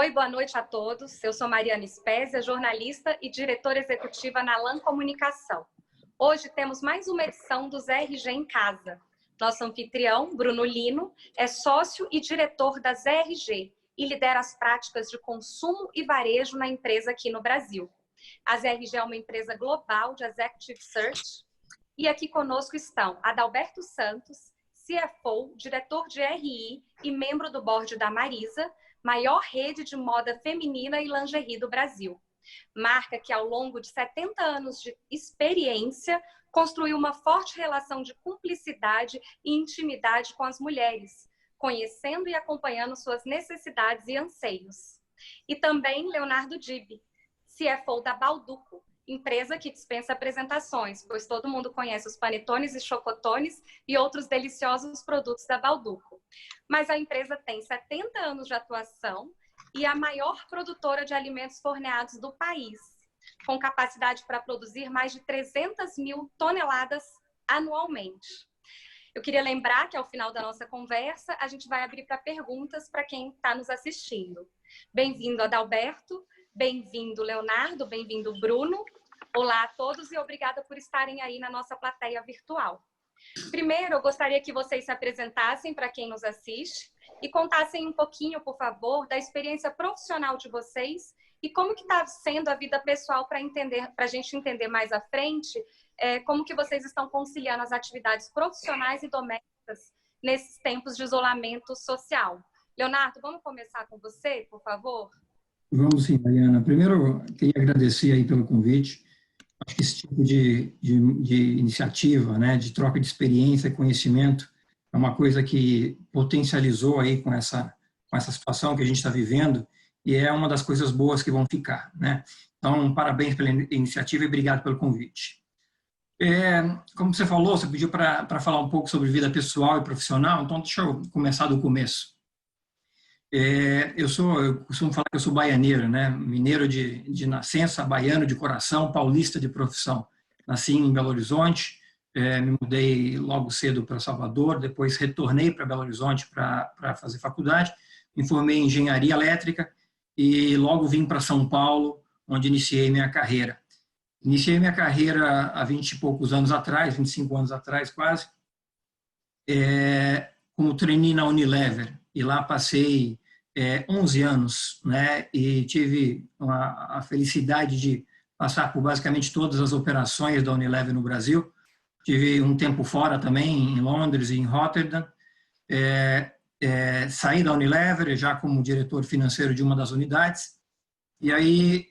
Oi, boa noite a todos. Eu sou Mariana Spezia, jornalista e diretora executiva na LAN Comunicação. Hoje temos mais uma edição dos RG em Casa. Nosso anfitrião, Bruno Lino, é sócio e diretor das RG e lidera as práticas de consumo e varejo na empresa aqui no Brasil. As RG é uma empresa global de Executive Search e aqui conosco estão Adalberto Santos, CFO, diretor de RI e membro do board da Marisa, maior rede de moda feminina e lingerie do Brasil. Marca que, ao longo de 70 anos de experiência, construiu uma forte relação de cumplicidade e intimidade com as mulheres, conhecendo e acompanhando suas necessidades e anseios. E também Leonardo Dibbe, CFO da Balduco, empresa que dispensa apresentações, pois todo mundo conhece os panetones e chocotones e outros deliciosos produtos da Balduco. Mas a empresa tem 70 anos de atuação e a maior produtora de alimentos forneados do país, com capacidade para produzir mais de 300 mil toneladas anualmente. Eu queria lembrar que, ao final da nossa conversa, a gente vai abrir para perguntas para quem está nos assistindo. Bem-vindo, Adalberto. Bem-vindo, Leonardo. Bem-vindo, Bruno. Olá a todos e obrigada por estarem aí na nossa plateia virtual. Primeiro, eu gostaria que vocês se apresentassem para quem nos assiste e contassem um pouquinho, por favor, da experiência profissional de vocês e como que está sendo a vida pessoal para a gente entender mais à frente como que vocês estão conciliando as atividades profissionais e domésticas nesses tempos de isolamento social. Leonardo, vamos começar com você, por favor? Vamos sim, Mariana. Primeiro, eu queria agradecer aí pelo convite. Acho que esse tipo de iniciativa, né, de troca de experiência e conhecimento, é uma coisa que potencializou aí com essa situação que a gente está vivendo e é uma das coisas boas que vão ficar, né? Então, parabéns pela iniciativa e obrigado pelo convite. Como você falou, você pediu para falar um pouco sobre vida pessoal e profissional, então deixa eu começar do começo. Eu costumo falar que eu sou baianeiro, né? Mineiro de nascença, baiano de coração, paulista de profissão. Nasci em Belo Horizonte, me mudei logo cedo para Salvador, depois retornei para Belo Horizonte para fazer faculdade, me formei em engenharia elétrica e logo vim para São Paulo, onde iniciei minha carreira. Iniciei minha carreira há 20 e poucos anos atrás, 25 anos atrás quase, como trainee na Unilever, e lá passei 11 anos, né, e tive a felicidade de passar por basicamente todas as operações da Unilever no Brasil. Tive um tempo fora também, em Londres e em Rotterdam. Saí da Unilever já como diretor financeiro de uma das unidades, e aí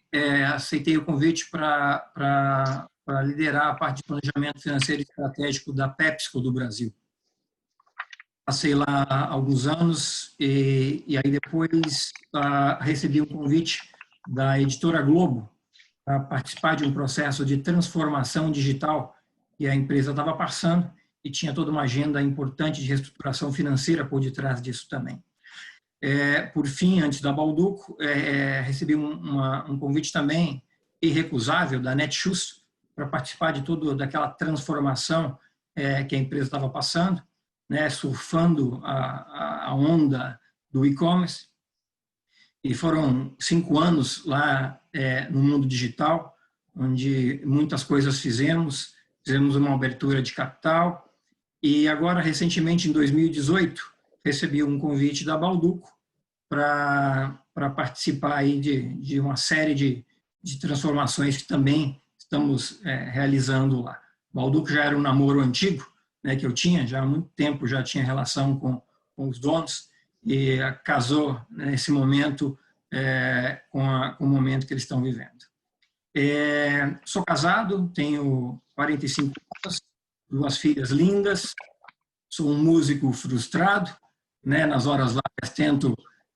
aceitei o convite para liderar a parte de planejamento financeiro e estratégico da PepsiCo do Brasil. Passei lá há alguns anos e aí depois recebi um convite da editora Globo para participar de um processo de transformação digital que a empresa estava passando e tinha toda uma agenda importante de reestruturação financeira por detrás disso também. Por fim, antes da Balduco, recebi um convite também irrecusável da Netshoes para participar de toda daquela transformação que a empresa estava passando, né, surfando a onda do e-commerce. E foram 5 anos lá no mundo digital, onde muitas coisas fizemos uma abertura de capital, e agora, recentemente, em 2018, recebi um convite da Balduco para participar aí de uma série de transformações que também estamos realizando lá. Balduco já era um namoro antigo, né, que eu tinha, já há muito tempo já tinha relação com os donos, e casou nesse momento com o momento que eles estão vivendo. Sou casado, tenho 45 anos, 2 filhas lindas, sou um músico frustrado, né, nas horas vagas tento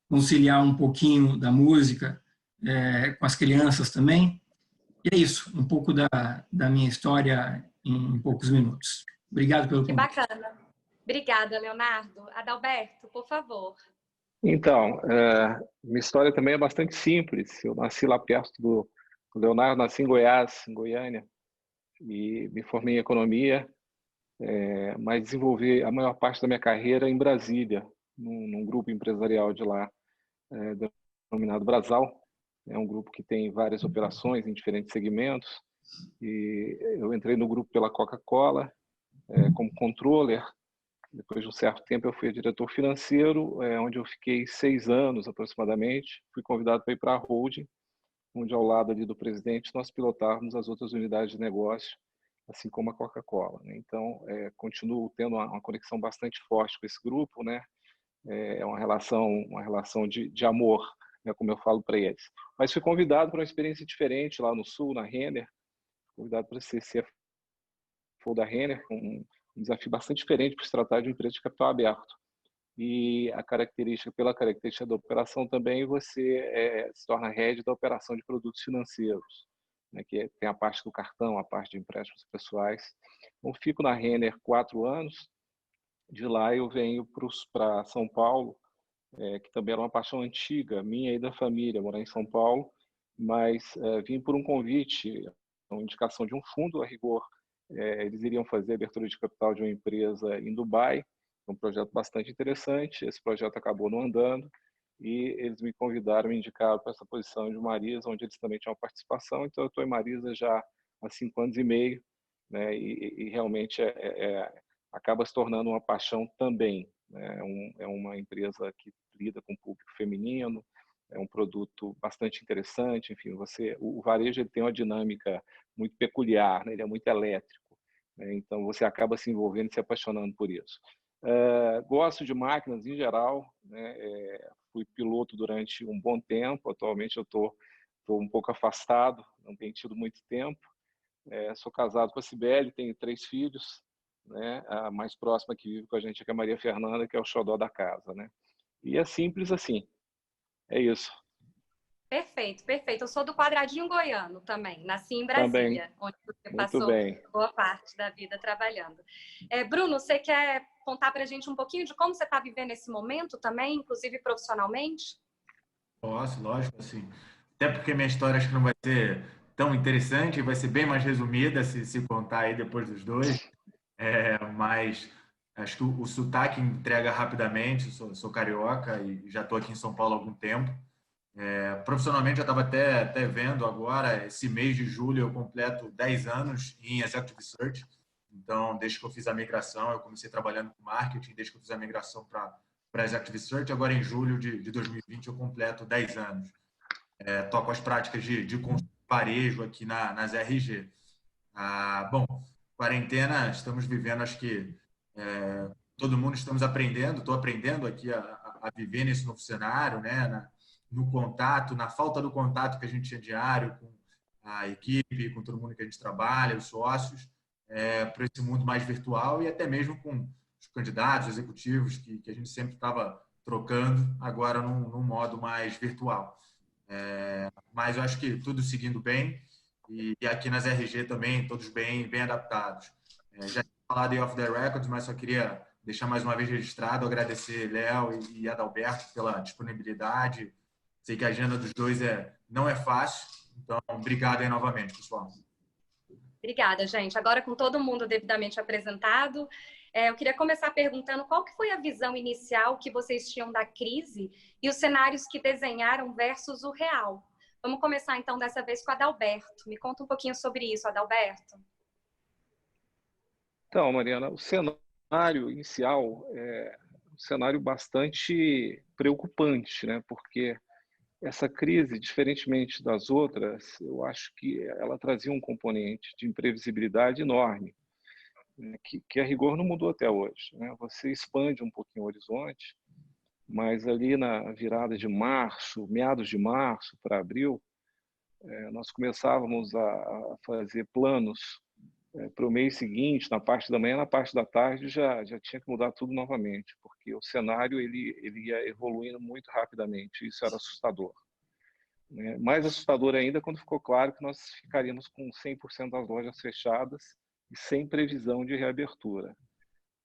conciliar um pouquinho da música com as crianças também. E é isso, um pouco da minha história em poucos minutos. Obrigado pelo convite. Que bacana. Obrigada, Leonardo. Adalberto, por favor. Então, minha história também é bastante simples. Eu nasci lá perto do Leonardo, nasci em Goiás, em Goiânia, e me formei em economia, mas desenvolvi a maior parte da minha carreira em Brasília, num grupo empresarial de lá, denominado Brasal. É um grupo que tem várias operações em diferentes segmentos. E eu entrei no grupo pela Coca-Cola como controller. Depois de um certo tempo, eu fui diretor financeiro, onde eu fiquei 6 anos aproximadamente. Fui convidado para ir para a holding, onde ao lado ali do presidente nós pilotávamos as outras unidades de negócio, assim como a Coca-Cola, né? Então, continuo tendo uma conexão bastante forte com esse grupo, né? É uma relação de amor, né? Como eu falo para eles. Mas fui convidado para uma experiência diferente lá no Sul, na Renner, convidado para ser CFO da Renner, um desafio bastante diferente por se tratar de uma empresa de capital aberto. E pela característica da operação também, você se torna head da operação de produtos financeiros, né, que tem a parte do cartão, a parte de empréstimos pessoais. Então, fico na Renner 4 anos. De lá eu venho para São Paulo, que também era uma paixão antiga, minha e da família, morar em São Paulo, mas vim por um convite, uma indicação de um fundo, a rigor. Eles iriam fazer a abertura de capital de uma empresa em Dubai, um projeto bastante interessante. Esse projeto acabou não andando e eles me convidaram, me indicaram para essa posição de Marisa, onde eles também tinham participação. Então, eu estou em Marisa já há 5 anos e meio, né? E realmente acaba se tornando uma paixão também, né? É uma empresa que lida com o público feminino, é um produto bastante interessante. Enfim, o varejo ele tem uma dinâmica muito peculiar, né? Ele é muito elétrico, né? Então você acaba se envolvendo e se apaixonando por isso. Gosto de máquinas em geral, né? Fui piloto durante um bom tempo. Atualmente eu estou um pouco afastado, não tenho tido muito tempo. Sou casado com a Cibele, tenho 3 filhos, né? A mais próxima que vive com a gente é a Maria Fernanda, que é o xodó da casa, né? E é simples assim. É isso. Perfeito, perfeito. Eu sou do Quadradinho Goiano também. Nasci em Também. Brasília, onde você Muito passou bem. boa parte da vida trabalhando. Bruno, você quer contar para a gente um pouquinho de como você está vivendo esse momento também, inclusive profissionalmente? Posso, lógico, assim. Até porque minha história acho que não vai ser tão interessante, vai ser bem mais resumida se contar aí depois dos dois. Mas acho que o sotaque entrega rapidamente. Sou carioca e já estou aqui em São Paulo há algum tempo. Profissionalmente, eu estava até vendo agora, esse mês de julho eu completo 10 anos em Executive Search. Então, desde que eu fiz a migração, eu comecei trabalhando com marketing, desde que eu fiz a migração para Executive Search, agora em julho de 2020 eu completo 10 anos. Toco as práticas de varejo aqui nas RG. Bom, quarentena, estamos vivendo, acho que todo mundo estamos aprendendo, estou aprendendo aqui a viver nesse novo cenário, né? No contato, na falta do contato que a gente tinha diário com a equipe, com todo mundo que a gente trabalha, os sócios, para esse mundo mais virtual e até mesmo com os candidatos, executivos que a gente sempre estava trocando, agora num modo mais virtual. Mas eu acho que tudo seguindo bem e aqui nas RG também, todos bem adaptados. Já tinha falado em Off the Records, mas só queria deixar mais uma vez registrado, agradecer Léo e Adalberto pela disponibilidade. Sei que a agenda dos dois não é fácil, então obrigado aí novamente, pessoal. Obrigada, gente. Agora, com todo mundo devidamente apresentado, eu queria começar perguntando qual que foi a visão inicial que vocês tinham da crise e os cenários que desenharam versus o real. Vamos começar, então, dessa vez com o Adalberto. Me conta um pouquinho sobre isso, Adalberto. Então, Mariana, o cenário inicial é um cenário bastante preocupante, né? Porque essa crise, diferentemente das outras, eu acho que ela trazia um componente de imprevisibilidade enorme, né? Que a rigor não mudou até hoje, né? Você expande um pouquinho o horizonte, mas ali na virada de março, meados de março para abril, nós começávamos a fazer planos para o mês seguinte, na parte da manhã, na parte da tarde, já tinha que mudar tudo novamente, porque o cenário ele ia evoluindo muito rapidamente, isso era assustador. Né? Mais assustador ainda quando ficou claro que nós ficaríamos com 100% das lojas fechadas e sem previsão de reabertura.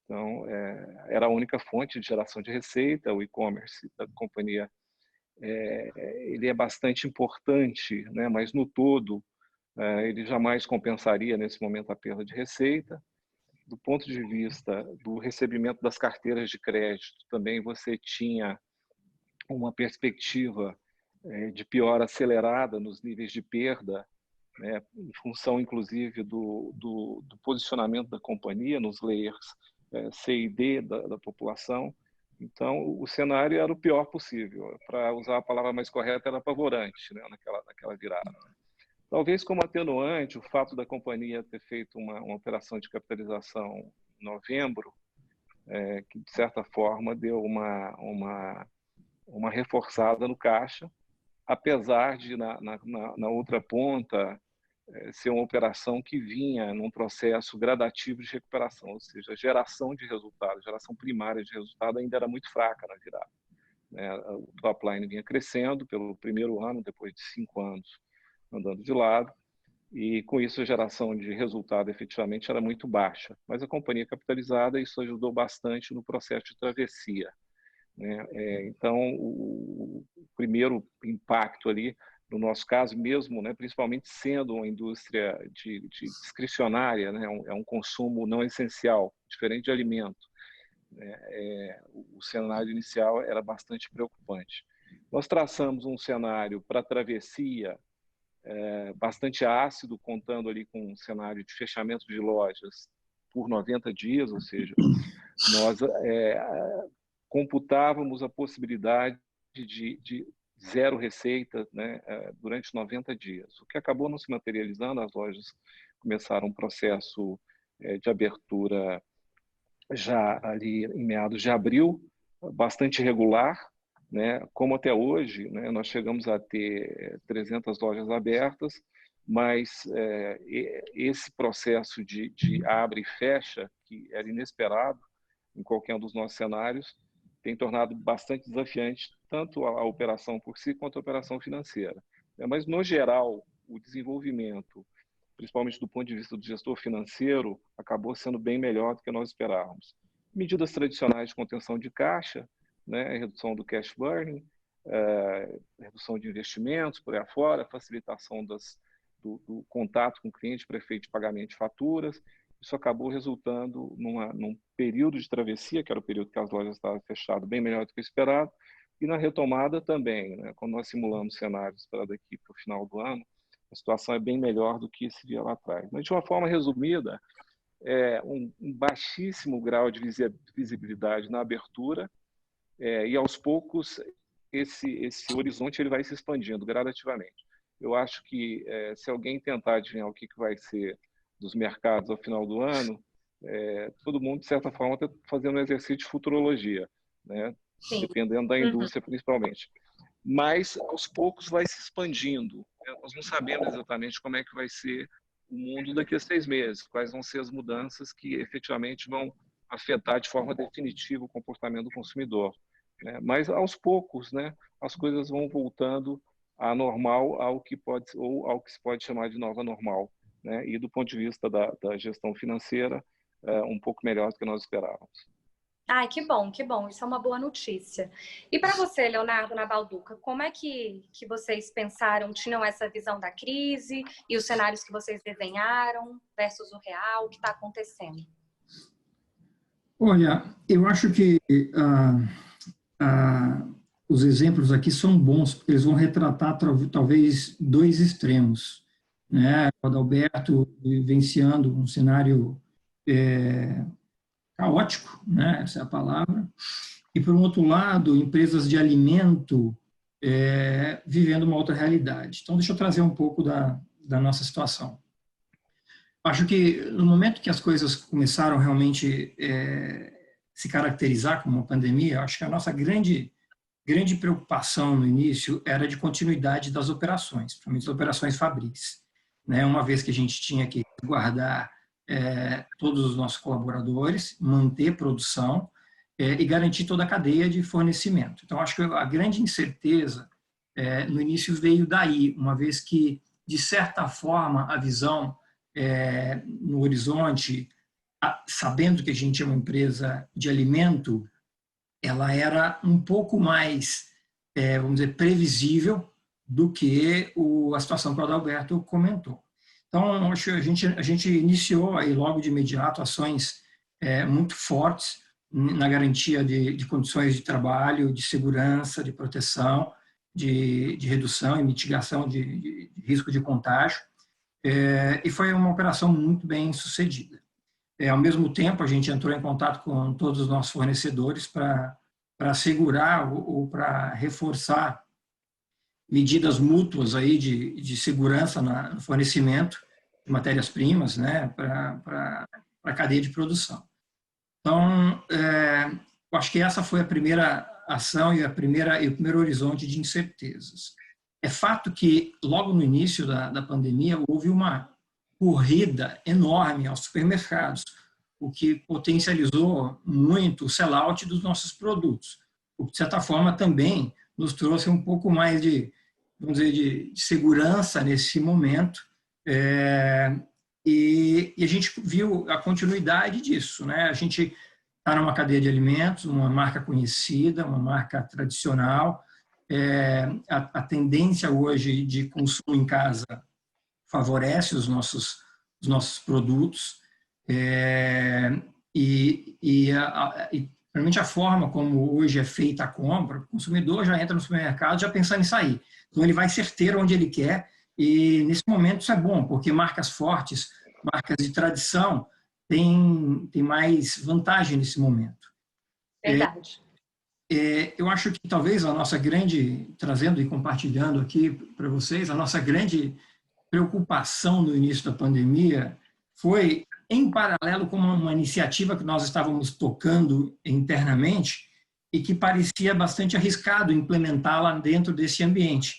Então, era a única fonte de geração de receita, o e-commerce da companhia. Ele é bastante importante, né? Mas no todo, ele jamais compensaria nesse momento a perda de receita. Do ponto de vista do recebimento das carteiras de crédito, também você tinha uma perspectiva de piora acelerada nos níveis de perda, né, em função, inclusive, do posicionamento da companhia nos layers C e D da população. Então, o cenário era o pior possível. Para usar a palavra mais correta, era apavorante, né, naquela virada. Talvez como atenuante, o fato da companhia ter feito uma operação de capitalização em novembro, que, de certa forma, deu uma reforçada no caixa, apesar de, na outra ponta, ser uma operação que vinha num processo gradativo de recuperação, ou seja, a geração de resultado, geração primária de resultado ainda era muito fraca na virada. O top line vinha crescendo pelo primeiro ano, depois de 5 anos andando de lado, e com isso a geração de resultado efetivamente era muito baixa. Mas a companhia capitalizada, isso ajudou bastante no processo de travessia. Então, o primeiro impacto ali, no nosso caso mesmo, principalmente sendo uma indústria de discricionária, é um consumo não essencial, diferente de alimento, o cenário inicial era bastante preocupante. Nós traçamos um cenário para a travessia bastante ácido, contando ali com um cenário de fechamento de lojas por 90 dias, ou seja, nós computávamos a possibilidade de zero receita, durante 90 dias, o que acabou não se materializando. As lojas começaram um processo de abertura já ali em meados de abril, bastante regular, como até hoje, nós chegamos a ter 300 lojas abertas, mas esse processo de abre e fecha, que era inesperado em qualquer um dos nossos cenários, tem tornado bastante desafiante tanto a operação por si quanto a operação financeira. Mas, no geral, o desenvolvimento, principalmente do ponto de vista do gestor financeiro, acabou sendo bem melhor do que nós esperávamos. Medidas tradicionais de contenção de caixa, redução do cash burning, redução de investimentos por aí afora, facilitação do contato com o cliente para efeito de pagamento de faturas. Isso acabou resultando num período de travessia, que era o período que as lojas estavam fechadas, bem melhor do que o esperado, e na retomada também. Quando nós simulamos cenários para daqui para o final do ano, a situação é bem melhor do que se via lá atrás. Mas, de uma forma resumida, um baixíssimo grau de visibilidade na abertura, e aos poucos esse horizonte ele vai se expandindo gradativamente. Eu acho que se alguém tentar adivinhar o que vai ser dos mercados ao final do ano, todo mundo, de certa forma, está fazendo um exercício de futurologia, dependendo da indústria principalmente. Mas, aos poucos, vai se expandindo. Nós não sabemos exatamente como é que vai ser o mundo daqui a 6 meses, quais vão ser as mudanças que efetivamente vão afetar de forma definitiva o comportamento do consumidor. Mas, aos poucos, as coisas vão voltando a normal, ao que se pode chamar de nova normal. E do ponto de vista da gestão financeira, um pouco melhor do que nós esperávamos. Ai, que bom, que bom. Isso é uma boa notícia. E para você, Leonardo Nabalduca, como é que vocês pensaram, tinham essa visão da crise e os cenários que vocês desenharam versus o real, o que está acontecendo? Olha, eu acho que os exemplos aqui são bons, porque eles vão retratar talvez 2 extremos. O Adalberto vivenciando um cenário caótico, essa é a palavra, e, por um outro lado, empresas de alimento vivendo uma outra realidade. Então, deixa eu trazer um pouco da nossa situação. Acho que, no momento que as coisas começaram realmente se caracterizar como uma pandemia, acho que a nossa grande preocupação no início era de continuidade das operações, principalmente das operações fabris. Uma vez que a gente tinha que guardar todos os nossos colaboradores, manter produção e garantir toda a cadeia de fornecimento. Então, acho que a grande incerteza no início veio daí, uma vez que, de certa forma, a visão no horizonte, sabendo que a gente é uma empresa de alimento, ela era um pouco mais, vamos dizer, previsível do que a situação que o Adalberto comentou. Então, acho que a gente iniciou aí logo de imediato ações muito fortes na garantia de condições de trabalho, de segurança, de proteção, de redução e mitigação de risco de contágio, e foi uma operação muito bem sucedida. Ao mesmo tempo, a gente entrou em contato com todos os nossos fornecedores para assegurar ou para reforçar medidas mútuas aí de segurança no fornecimento de matérias-primas, né, para a cadeia de produção. Então, eu acho que essa foi a primeira ação e o primeiro horizonte de incertezas. É fato que, logo no início da pandemia, houve uma corrida enorme aos supermercados, o que potencializou muito o sell-out dos nossos produtos, o que, de certa forma, também nos trouxe um pouco mais vamos dizer, de segurança nesse momento, e a gente viu a continuidade disso, né? A gente está numa cadeia de alimentos, uma marca conhecida, uma marca tradicional. A tendência hoje de consumo em casa favorece os nossos produtos, e realmente a forma como hoje é feita a compra, o consumidor já entra no supermercado já pensando em sair. Então, ele vai certeiro onde ele quer, e nesse momento isso é bom, porque marcas fortes, marcas de tradição, têm mais vantagem nesse momento. Verdade. Eu acho que talvez a nossa grande, trazendo e compartilhando aqui para vocês, a nossa grande preocupação no início da pandemia foi, em paralelo com uma iniciativa que nós estávamos tocando internamente e que parecia bastante arriscado implementá-la dentro desse ambiente.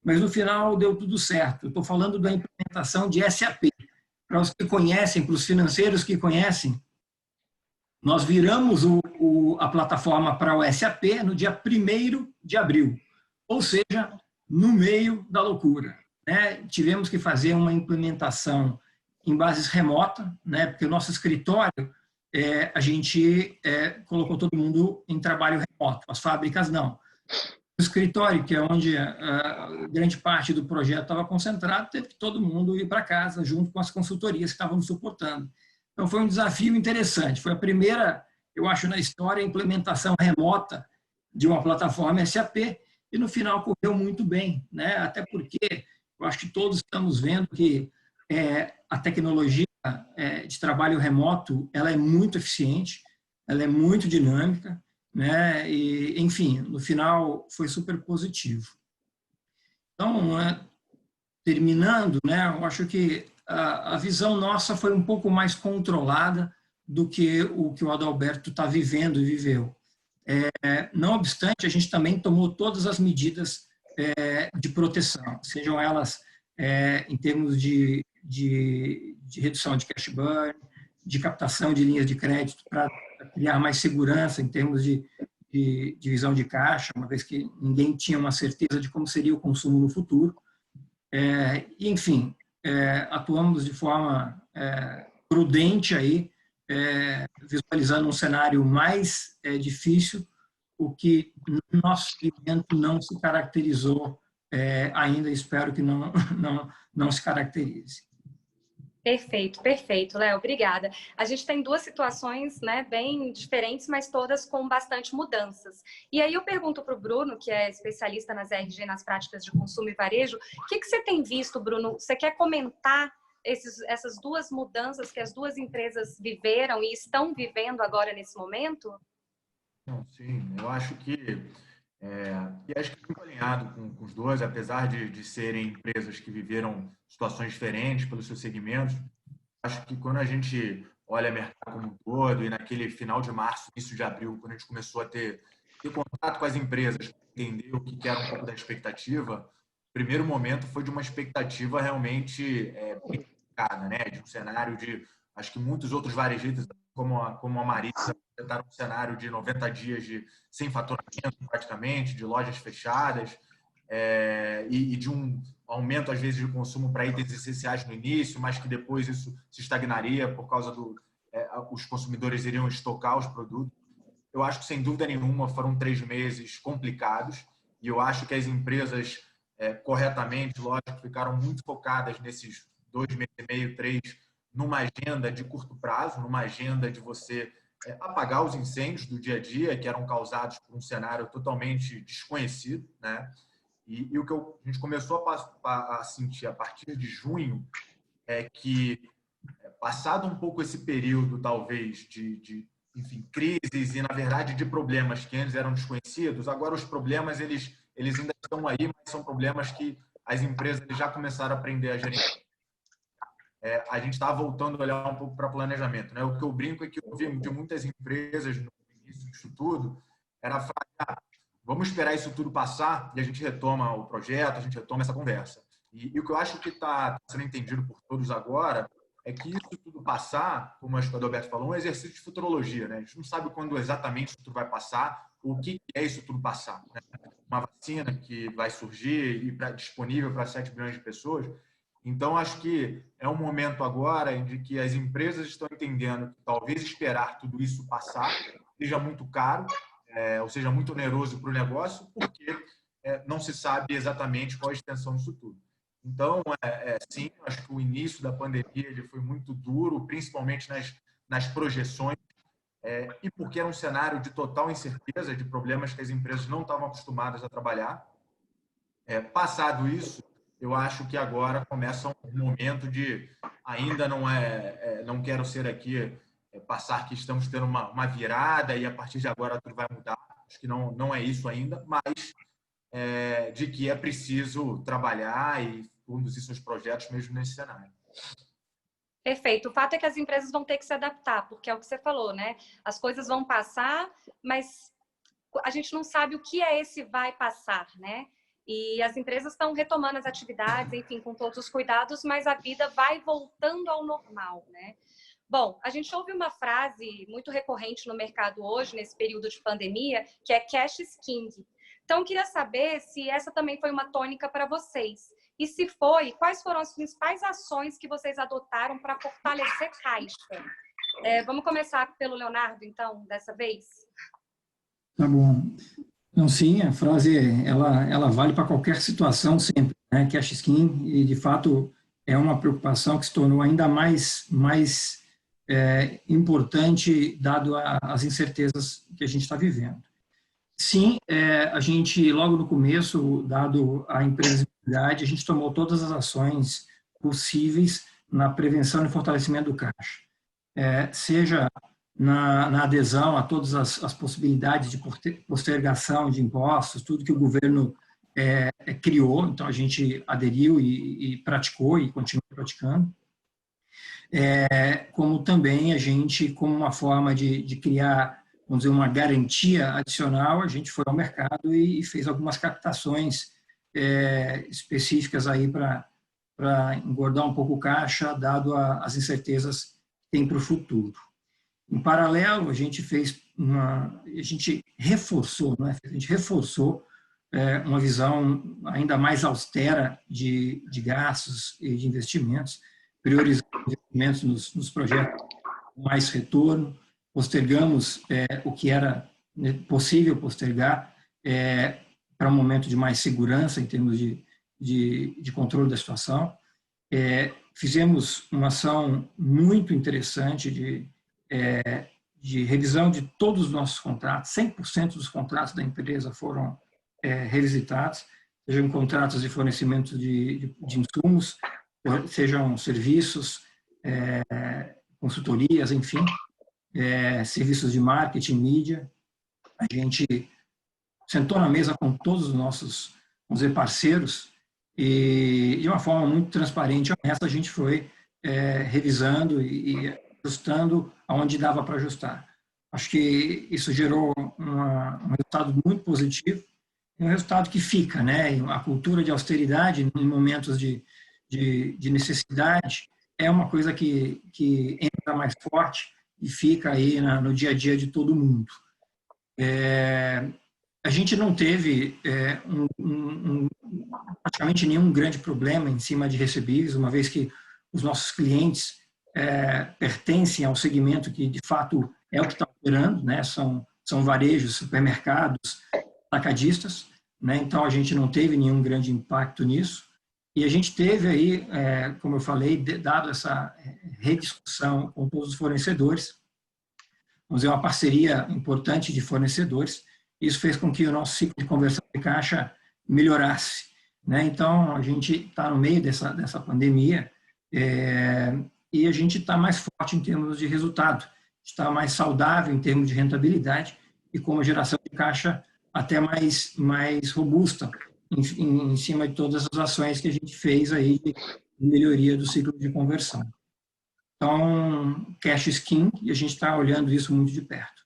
Mas, no final, deu tudo certo. Estou falando da implementação de SAP. Para os que conhecem, para os financeiros que conhecem, nós viramos a plataforma para o SAP no dia 1º de abril, ou seja, no meio da loucura, né? Tivemos que fazer uma implementação em bases remota, né? Porque o nosso escritório, a gente colocou todo mundo em trabalho remoto, as fábricas não. O escritório, que é onde a grande parte do projeto estava concentrado, teve que todo mundo ir para casa, junto com as consultorias que estavam nos suportando. Então, foi um desafio interessante. Foi a primeira, eu acho, na história, a implementação remota de uma plataforma SAP, e no final correu muito bem, né? Até porque eu acho que todos estamos vendo que a tecnologia de trabalho remoto, ela é muito eficiente, ela é muito dinâmica, né? E, enfim, no final foi super positivo. Então, terminando, né? Eu acho que a visão nossa foi um pouco mais controlada do que o Adalberto está vivendo e viveu. Não obstante, a gente também tomou todas as medidas de proteção, sejam elas em termos de redução de cash burn, de captação de linhas de crédito para criar mais segurança em termos de divisão de caixa, uma vez que ninguém tinha uma certeza de como seria o consumo no futuro. Enfim, atuamos de forma prudente aí, visualizando um cenário mais difícil, o que no nosso segmento não se caracterizou ainda, espero que não se caracterize. Perfeito, perfeito, Léo, obrigada. A gente tem duas situações, né, bem diferentes, mas todas com bastante mudanças. E aí eu pergunto para o Bruno, que é especialista nas RG, nas práticas de consumo e varejo, o que você tem visto, Bruno? Você quer comentar essas duas mudanças que as duas empresas viveram e estão vivendo agora nesse momento? Não, sim, eu acho que e acho que fico alinhado com os dois, apesar de serem empresas que viveram situações diferentes pelos seus segmentos. Acho que quando a gente olha o mercado como um todo, e naquele final de março, início de abril, quando a gente começou a ter contato com as empresas, entender o que era um pouco da expectativa, o primeiro momento foi de uma expectativa realmente prejudicada, né? De um cenário de, acho que muitos outros varejistas, como a Marisa, tentaram um cenário de 90 dias sem faturamento, praticamente, de lojas fechadas, e de um aumento, às vezes, de consumo para itens essenciais no início, mas que depois isso se estagnaria por causa os consumidores iriam estocar os produtos. Eu acho que, sem dúvida nenhuma, foram 3 meses complicados, e eu acho que as empresas, corretamente, lógico, ficaram muito focadas nesses 2 meses e meio, 3, numa agenda de curto prazo, numa agenda de você apagar os incêndios do dia a dia, que eram causados por um cenário totalmente desconhecido, né? E o que a gente começou a sentir a partir de junho é que, passado um pouco esse período, talvez, enfim, crises e, na verdade, de problemas que antes eram desconhecidos, agora os problemas eles ainda estão aí, mas são problemas que as empresas já começaram a aprender a gerenciar. A gente está voltando a olhar um pouco para planejamento, né? O que eu brinco é que eu vi de muitas empresas no início disso tudo era falar, vamos esperar isso tudo passar e a gente retoma o projeto, a gente retoma essa conversa. E o que eu acho que está sendo entendido por todos agora é que isso tudo passar, como acho que o Adalberto falou, é um exercício de futurologia, né? A gente não sabe quando exatamente isso tudo vai passar, o que é isso tudo passar, né? Uma vacina que vai surgir e disponível para 7 bilhões de pessoas. Então, acho que é um momento agora em que as empresas estão entendendo que talvez esperar tudo isso passar seja muito caro, ou seja, muito oneroso para o negócio, porque não se sabe exatamente qual a extensão disso tudo. Então, sim, acho que o início da pandemia ele foi muito duro, principalmente nas projeções, e porque era um cenário de total incerteza, de problemas que as empresas não estavam acostumadas a trabalhar. Passado isso, eu acho que agora começa um momento de, ainda não quero ser aqui, passar que estamos tendo uma virada e a partir de agora tudo vai mudar. Acho que não é isso ainda, mas de que é preciso trabalhar e conduzir seus projetos mesmo nesse cenário. Perfeito. O fato é que as empresas vão ter que se adaptar, porque é o que você falou, né? As coisas vão passar, mas a gente não sabe o que é esse vai passar, né? E as empresas estão retomando as atividades, enfim, com todos os cuidados, mas a vida vai voltando ao normal, né? Bom, a gente ouve uma frase muito recorrente no mercado hoje, nesse período de pandemia, que é cash is king. Então, eu queria saber se essa também foi uma tônica para vocês. E se foi, quais foram as principais ações que vocês adotaram para fortalecer caixa? Vamos começar pelo Leonardo, então, dessa vez? Tá bom. Não, sim, a frase ela vale para qualquer situação sempre, né? Cash is king, e de fato é uma preocupação que se tornou ainda mais importante dado as incertezas que a gente está vivendo. Sim, a gente logo no começo, dado a imprevisibilidade, a gente tomou todas as ações possíveis na prevenção e fortalecimento do caixa, seja na adesão a todas as possibilidades de postergação de impostos, tudo que o governo criou, então a gente aderiu e praticou e continua praticando, como também a gente, como uma forma de criar, vamos dizer, uma garantia adicional, a gente foi ao mercado e fez algumas captações específicas aí para engordar um pouco o caixa, dado as incertezas que tem para o futuro. Em paralelo, a gente reforçou uma visão ainda mais austera de gastos e de investimentos, priorizando investimentos nos projetos com mais retorno, postergamos o que era possível postergar para um momento de mais segurança em termos de controle da situação. Fizemos uma ação muito interessante de revisão de todos os nossos contratos, 100% dos contratos da empresa foram revisitados, sejam contratos de fornecimento de insumos, sejam serviços, consultorias, enfim, serviços de marketing, mídia. A gente sentou na mesa com todos os nossos, vamos dizer, parceiros e, de uma forma muito transparente e honesta, a gente foi revisando e ajustando aonde dava para ajustar. Acho que isso gerou um resultado muito positivo, um resultado que fica, né? A cultura de austeridade em momentos de necessidade é uma coisa que entra mais forte e fica aí no dia a dia de todo mundo. A gente não teve praticamente nenhum grande problema em cima de recebíveis, uma vez que os nossos clientes pertencem ao segmento que, de fato, é o que está operando, né? São varejos, supermercados, atacadistas, né? Então, a gente não teve nenhum grande impacto nisso. E a gente teve aí, como eu falei, dado essa rediscussão com todos os fornecedores, vamos dizer, uma parceria importante de fornecedores. Isso fez com que o nosso ciclo de conversão de caixa melhorasse, né? Então, a gente está no meio dessa pandemia e a gente está mais forte em termos de resultado, está mais saudável em termos de rentabilidade e com uma geração de caixa até mais robusta em cima de todas as ações que a gente fez aí de melhoria do ciclo de conversão. Então, cash is king e a gente está olhando isso muito de perto.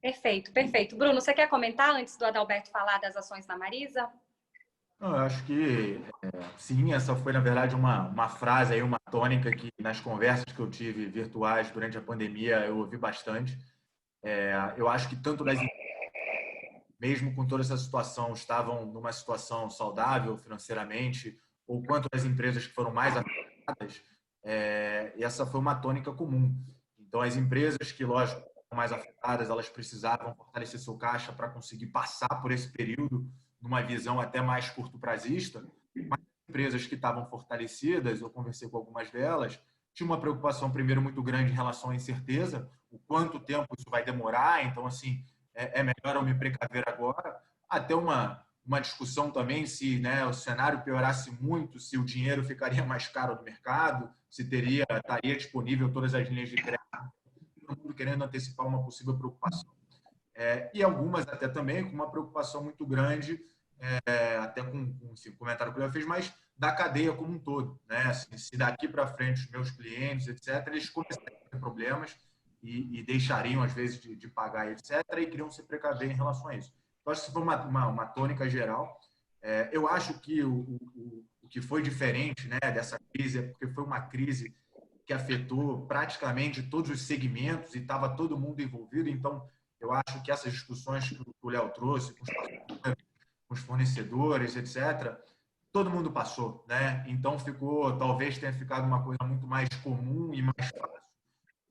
Perfeito, perfeito. Bruno, você quer comentar antes do Adalberto falar das ações da Marisa? Não, eu acho que sim, essa foi, na verdade, uma frase, aí, uma tônica que nas conversas que eu tive virtuais durante a pandemia eu ouvi bastante. Eu acho que tanto das mesmo com toda essa situação, estavam numa situação saudável financeiramente, ou quanto as empresas que foram mais afetadas, e essa foi uma tônica comum. Então, as empresas que, lógico, foram mais afetadas, elas precisavam fortalecer seu caixa para conseguir passar por esse período numa visão até mais curto-prazista, mas as empresas que estavam fortalecidas, eu conversei com algumas delas, tinha uma preocupação, primeiro, muito grande em relação à incerteza, o quanto tempo isso vai demorar, então, assim, é melhor eu me precaver agora, até uma discussão também se, né, o cenário piorasse muito, se o dinheiro ficaria mais caro no mercado, se estaria disponível todas as linhas de crédito, todo mundo querendo antecipar uma possível preocupação. E algumas até também com uma preocupação muito grande, até com o comentário que eu fez, mas da cadeia como um todo, né? Assim, se daqui para frente os meus clientes, etc., eles começarem a ter problemas e deixariam, às vezes, de pagar, etc., e queriam se precaver em relação a isso. Eu acho que isso foi uma tônica geral. Eu acho que o que foi diferente, né, dessa crise é porque foi uma crise que afetou praticamente todos os segmentos e estava todo mundo envolvido. Então, eu acho que essas discussões que o Léo trouxe com os fornecedores, etc., todo mundo passou, né? Então, talvez tenha ficado uma coisa muito mais comum e mais fácil.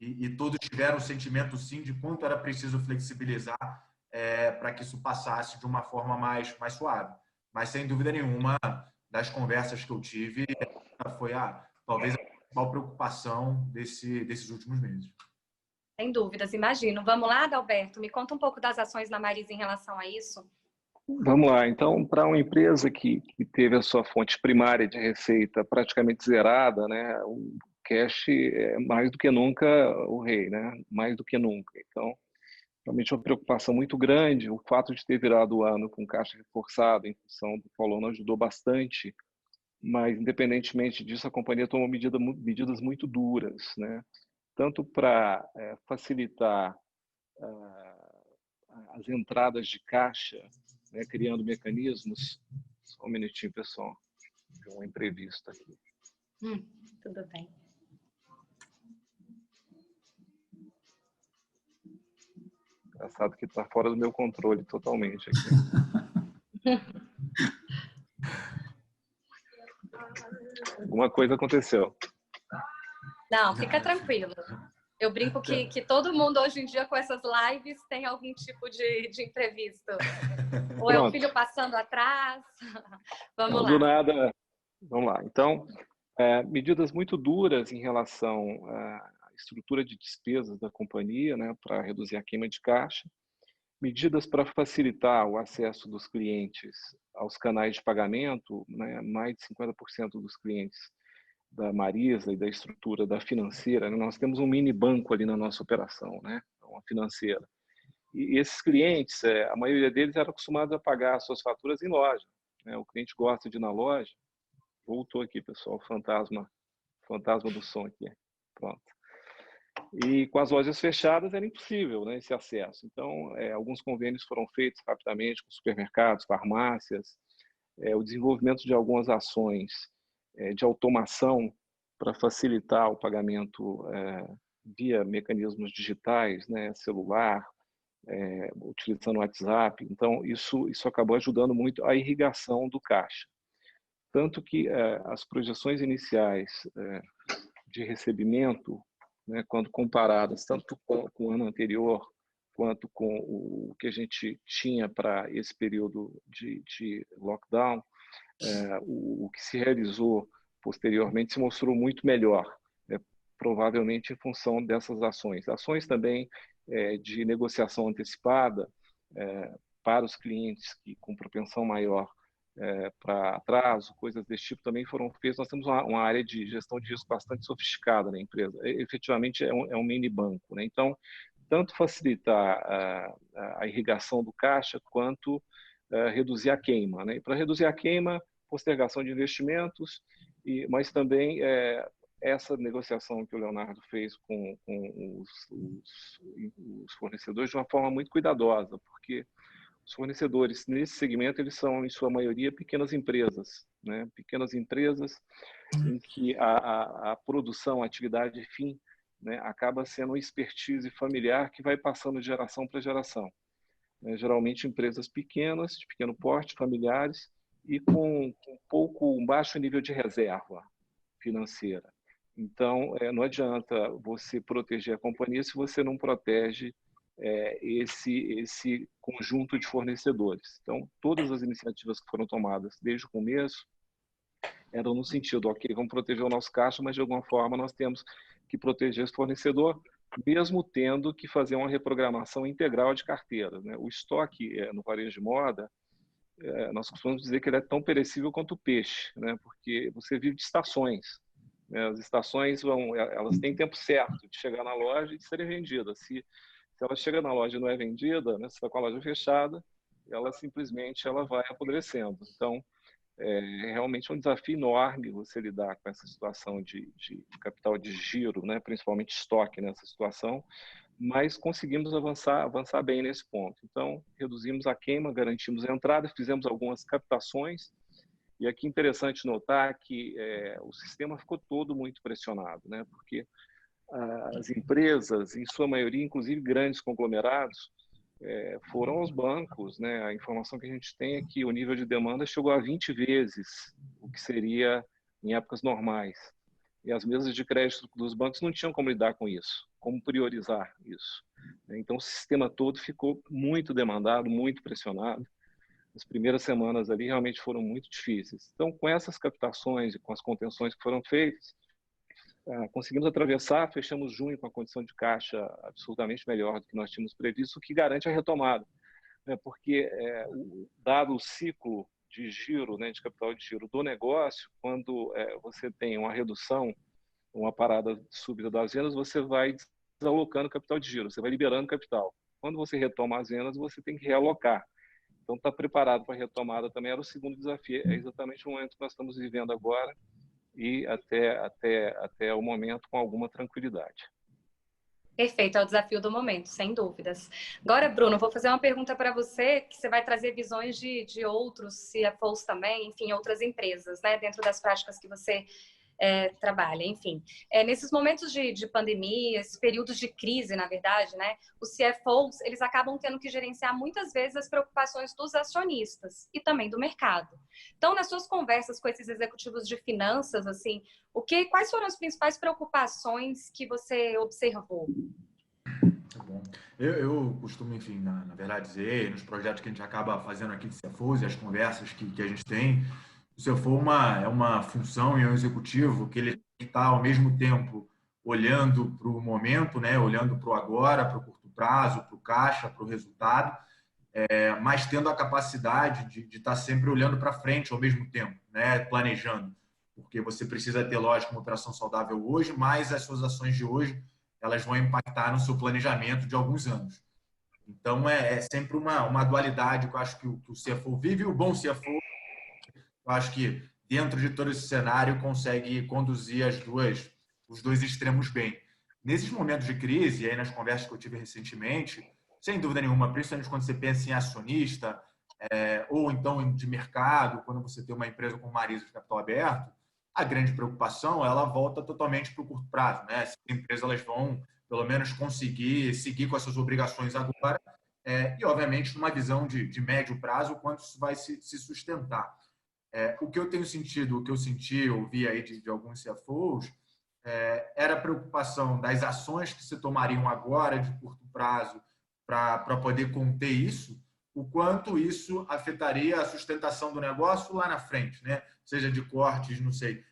E todos tiveram o sentimento, sim, de quanto era preciso flexibilizar para que isso passasse de uma forma mais suave. Mas, sem dúvida nenhuma, das conversas que eu tive, foi talvez a principal preocupação desses últimos meses. Sem dúvidas, imagino. Vamos lá, Adalberto? Me conta um pouco das ações da Marisa em relação a isso. Vamos lá. Então, para uma empresa que teve a sua fonte primária de receita praticamente zerada, né, o cash é mais do que nunca o rei, né? Mais do que nunca. Então, realmente uma preocupação muito grande. O fato de ter virado o ano com caixa reforçado em função do follow não ajudou bastante, mas independentemente disso, a companhia tomou medidas muito duras, né? Tanto para facilitar as entradas de caixa, né, criando mecanismos. Só um minutinho, pessoal. Tem um imprevisto aqui. Tudo bem. Engraçado que está fora do meu controle totalmente aqui. Alguma coisa aconteceu. Não, fica tranquilo. Eu brinco que todo mundo hoje em dia com essas lives tem algum tipo de imprevisto. Ou é o filho passando atrás. Vamos lá. Do nada. Vamos lá. Então, medidas muito duras em relação à estrutura de despesas da companhia, né, para reduzir a queima de caixa. Medidas para facilitar o acesso dos clientes aos canais de pagamento, né, mais de 50% dos clientes da Marisa e da estrutura da financeira, né, nós temos um mini banco ali na nossa operação, né, uma financeira. E esses clientes, a maioria deles eram acostumados a pagar suas faturas em loja, né, o cliente gosta de ir na loja. Voltou aqui, pessoal, fantasma do som aqui. Pronto. E com as lojas fechadas era impossível, né, esse acesso. Então, alguns convênios foram feitos rapidamente com supermercados, farmácias, o desenvolvimento de algumas ações de automação para facilitar o pagamento via mecanismos digitais, né, celular, utilizando o WhatsApp. Então, isso acabou ajudando muito a irrigação do caixa. Tanto que as projeções iniciais de recebimento, né, quando comparadas tanto com o ano anterior quanto com o que a gente tinha para esse período de lockdown, o que se realizou posteriormente se mostrou muito melhor, né, provavelmente em função dessas ações. Ações também de negociação antecipada para os clientes que com propensão maior para atraso, coisas desse tipo também foram feitas. Nós temos uma área de gestão de risco bastante sofisticada na empresa. Efetivamente é um mini banco, né? Então, tanto facilitar a irrigação do caixa quanto reduzir a queima, né? E para reduzir a queima, postergação de investimentos, mas também essa negociação que o Leonardo fez com os fornecedores de uma forma muito cuidadosa, porque os fornecedores nesse segmento eles são em sua maioria pequenas empresas, né? Pequenas empresas em que a produção, a atividade fim, né, acaba sendo uma expertise familiar que vai passando de geração para geração. Geralmente empresas pequenas, de pequeno porte, familiares e com um baixo nível de reserva financeira. Então, não adianta você proteger a companhia se você não protege esse conjunto de fornecedores. Então, todas as iniciativas que foram tomadas desde o começo eram no sentido, ok, vamos proteger o nosso caixa, mas de alguma forma nós temos que proteger esse fornecedor, mesmo tendo que fazer uma reprogramação integral de carteira, né? O estoque no varejo de moda, nós costumamos dizer que ele é tão perecível quanto o peixe, né? Porque você vive de estações. Né? As estações elas têm tempo certo de chegar na loja e de serem vendidas. Se ela chega na loja e não é vendida, né? Se está com a loja fechada, ela simplesmente vai apodrecendo. Então, realmente é um desafio enorme você lidar com essa situação de capital de giro, né? Principalmente estoque nessa situação, mas conseguimos avançar bem nesse ponto. Então, reduzimos a queima, garantimos a entrada, fizemos algumas captações, e aqui é interessante notar que o sistema ficou todo muito pressionado, né? Porque as empresas, em sua maioria, inclusive grandes conglomerados, foram aos bancos, né? A informação que a gente tem é que o nível de demanda chegou a 20 vezes o que seria em épocas normais. E as mesas de crédito dos bancos não tinham como lidar com isso, como priorizar isso. Então, o sistema todo ficou muito demandado, muito pressionado. As primeiras semanas ali realmente foram muito difíceis. Então, com essas captações e com as contenções que foram feitas, conseguimos atravessar, fechamos junho com a condição de caixa absolutamente melhor do que nós tínhamos previsto, o que garante a retomada, né? Porque, dado o ciclo de giro, né, de capital de giro do negócio, quando você tem uma redução, uma parada súbita das vendas, você vai desalocando capital de giro, você vai liberando capital. Quando você retoma as vendas, você tem que realocar. Então, estar preparado para a retomada também era o segundo desafio. É exatamente o momento que nós estamos vivendo agora, e até o momento com alguma tranquilidade. Perfeito, é o desafio do momento, sem dúvidas. Agora, Bruno, vou fazer uma pergunta para você, que você vai trazer visões de outros CFOs também, enfim, outras empresas, né, dentro das práticas que você trabalha, enfim. Nesses momentos de pandemia, esses períodos de crise, na verdade, né, os CFOs, eles acabam tendo que gerenciar muitas vezes as preocupações dos acionistas e também do mercado. Então, nas suas conversas com esses executivos de finanças, assim, quais foram as principais preocupações que você observou? Tá bom. Eu costumo, enfim, na verdade, dizer, nos projetos que a gente acaba fazendo aqui de CFOs e as conversas que a gente tem, o CFO é uma função e é um executivo que ele está, ao mesmo tempo, olhando para o momento, né? Olhando para o agora, para o curto prazo, para o caixa, para o resultado, mas tendo a capacidade de estar sempre olhando para frente ao mesmo tempo, né? Planejando. Porque você precisa ter, lógico, uma operação saudável hoje, mas as suas ações de hoje elas vão impactar no seu planejamento de alguns anos. Então, é sempre uma dualidade que eu acho que o CFO vive, e o bom CFO, eu acho que dentro de todo esse cenário consegue conduzir os dois extremos bem. Nesses momentos de crise, e aí nas conversas que eu tive recentemente, sem dúvida nenhuma, principalmente quando você pensa em acionista, ou então de mercado, quando você tem uma empresa com Marisa de capital aberto, a grande preocupação ela volta totalmente para o curto prazo, né? Se as empresas elas vão pelo menos conseguir seguir com as suas obrigações agora, e obviamente numa visão de médio prazo, o quanto isso vai se sustentar. O que eu tenho sentido, o que eu senti, ouvi aí de alguns CFOs, era a preocupação das ações que se tomariam agora de curto prazo para poder conter isso, o quanto isso afetaria a sustentação do negócio lá na frente, né? Seja de cortes, não sei,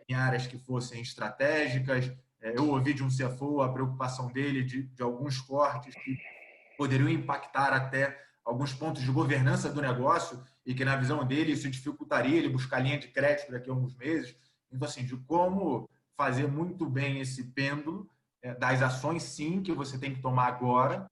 em áreas que fossem estratégicas. Eu ouvi de um CFO a preocupação dele de alguns cortes que poderiam impactar até alguns pontos de governança do negócio e que, na visão dele, isso dificultaria ele buscar linha de crédito daqui a alguns meses. Então, assim, de como fazer muito bem esse pêndulo das ações, sim, que você tem que tomar agora,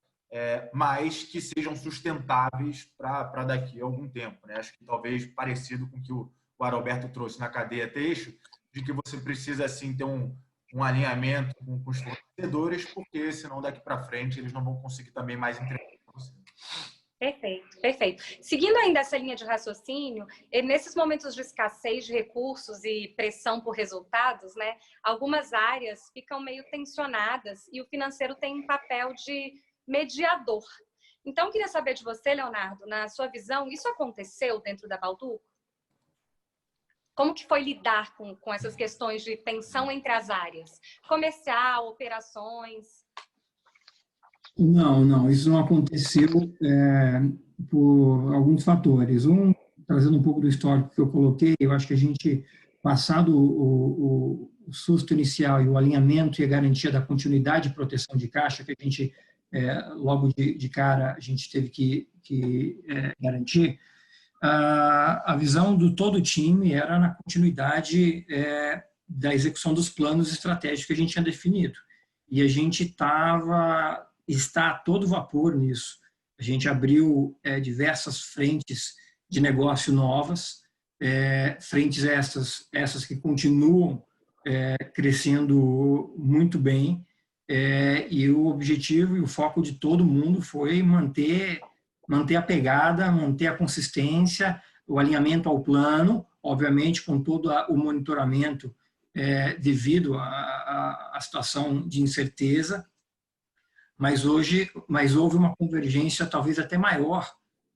mas que sejam sustentáveis para daqui a algum tempo, né? Acho que talvez parecido com o que o Adalberto trouxe na cadeia Teixo, de que você precisa, assim, ter um alinhamento com os fornecedores, porque senão daqui para frente eles não vão conseguir também mais entregar para você. Perfeito, perfeito. Seguindo ainda essa linha de raciocínio, nesses momentos de escassez de recursos e pressão por resultados, né, algumas áreas ficam meio tensionadas e o financeiro tem um papel de mediador. Então, eu queria saber de você, Leonardo, na sua visão, isso aconteceu dentro da Balduco? Como que foi lidar com essas questões de tensão entre as áreas? Comercial, operações? Não, isso não aconteceu por alguns fatores. Trazendo um pouco do histórico que eu coloquei, eu acho que a gente, passado o susto inicial e o alinhamento e a garantia da continuidade e proteção de caixa, que a gente, logo de cara, a gente teve que garantir, a visão do todo o time era na continuidade da execução dos planos estratégicos que a gente tinha definido. E a gente está a todo vapor nisso. A gente abriu diversas frentes de negócio novas, frentes essas que continuam crescendo muito bem, e o objetivo e o foco de todo mundo foi manter a pegada, manter a consistência, o alinhamento ao plano, obviamente com todo o monitoramento devido à situação de incerteza, mas houve uma convergência talvez até maior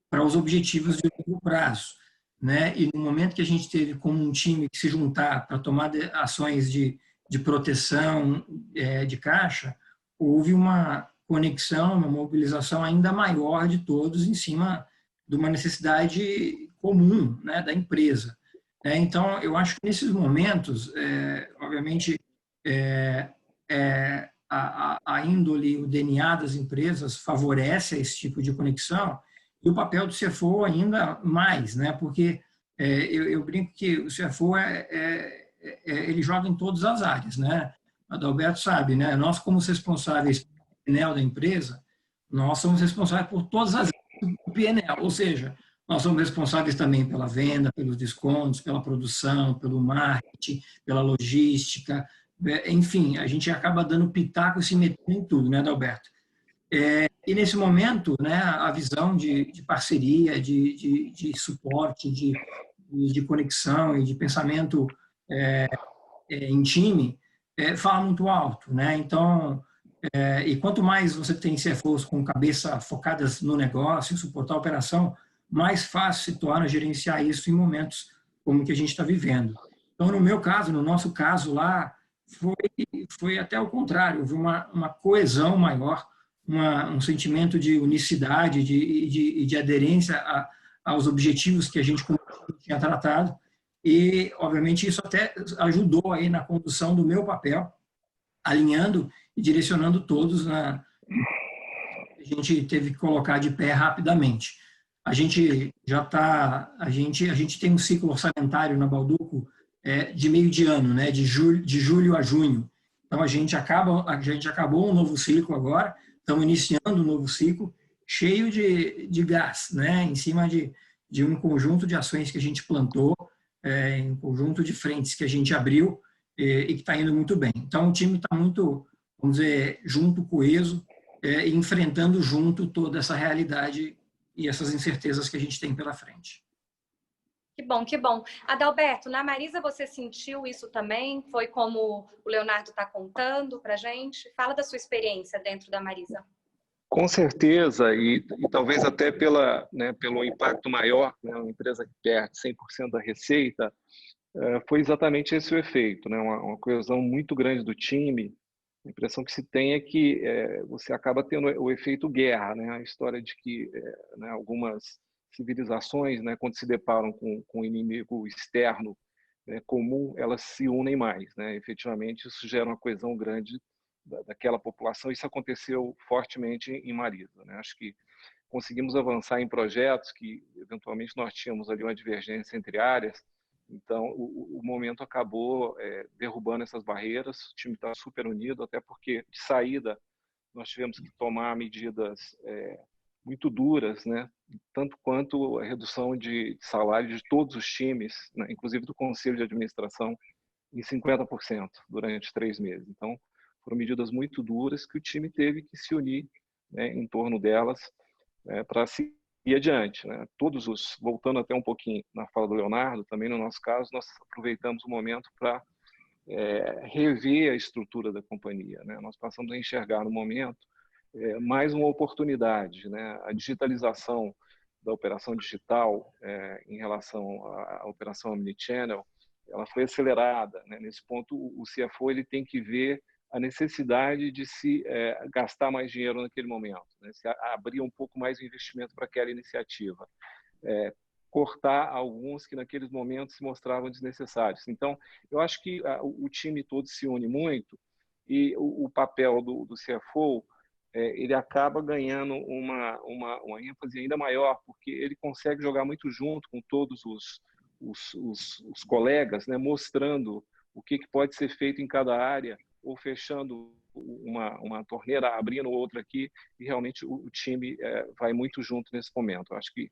para os objetivos de longo prazo, né? E no momento que a gente teve como um time que se juntar para tomar ações de proteção de caixa, houve uma conexão, uma mobilização ainda maior de todos em cima de uma necessidade comum, né, da empresa. Então, eu acho que nesses momentos, obviamente, a índole, o DNA das empresas favorece esse tipo de conexão, e o papel do CFO ainda mais, né? Porque eu brinco que o CFO ele joga em todas as áreas, né? O Adalberto sabe, né? Nós, como responsáveis pelo PNL da empresa, nós somos responsáveis por todas as áreas do PNL, ou seja, nós somos responsáveis também pela venda, pelos descontos, pela produção, pelo marketing, pela logística, enfim, a gente acaba dando pitaco e se metendo em tudo, né, Adalberto? E nesse momento, né, a visão de parceria, de suporte, de conexão e de pensamento em time fala muito alto, né? Então, e quanto mais você tem CFOs com cabeça focadas no negócio, suportar a operação, mais fácil se torna gerenciar isso em momentos como o que a gente está vivendo. Então, no meu caso, no nosso caso lá, foi até o contrário, houve uma coesão maior, um sentimento de unicidade e de aderência aos objetivos que a gente tinha tratado, e, obviamente, isso até ajudou aí na condução do meu papel, alinhando e direcionando todos a gente teve que colocar de pé rapidamente. A gente tem um ciclo orçamentário na Balduco de meio de ano, né, de julho a junho. Então a gente acabou um novo ciclo agora, estamos iniciando um novo ciclo cheio de gás, né, em cima de um conjunto de ações que a gente plantou, um conjunto de frentes que a gente abriu e que está indo muito bem. Então o time está muito, vamos dizer, junto, coeso, enfrentando junto toda essa realidade e essas incertezas que a gente tem pela frente. Que bom, que bom. Adalberto, na Marisa você sentiu isso também? Foi como o Leonardo está contando para a gente? Fala da sua experiência dentro da Marisa. Com certeza, e talvez até pelo impacto maior, né, uma empresa que perde 100% da receita, foi exatamente esse o efeito, né, uma coesão muito grande do time. A impressão que se tem é que você acaba tendo o efeito guerra, né? A história de que né, algumas civilizações, né, quando se deparam com um inimigo externo comum, elas se unem mais, né? Efetivamente, isso gera uma coesão grande daquela população. Isso aconteceu fortemente em Marisa, né? Acho que conseguimos avançar em projetos que, eventualmente, nós tínhamos ali uma divergência entre áreas. Então, o momento acabou derrubando essas barreiras. O time está super unido, até porque, de saída, nós tivemos que tomar medidas muito duras, né? Tanto quanto a redução de salário de todos os times, né? Inclusive do Conselho de Administração, em 50% durante 3 meses. Então, foram medidas muito duras que o time teve que se unir, né, em torno delas, para seguir adiante, né? Voltando até um pouquinho na fala do Leonardo, também no nosso caso, nós aproveitamos o momento para rever a estrutura da companhia, né? Nós passamos a enxergar no momento mais uma oportunidade, né? A digitalização da operação digital em relação à operação omnichannel, ela foi acelerada, né? Nesse ponto, o CFO ele tem que ver a necessidade de se gastar mais dinheiro naquele momento, né? Se abrir um pouco mais o investimento para aquela iniciativa, cortar alguns que naqueles momentos se mostravam desnecessários. Então, eu acho que o time todo se une muito e o papel do CFO ele acaba ganhando uma ênfase ainda maior, porque ele consegue jogar muito junto com todos os colegas, né, mostrando o que pode ser feito em cada área, ou fechando uma torneira, abrindo outra aqui, e realmente o time vai muito junto nesse momento. Eu acho que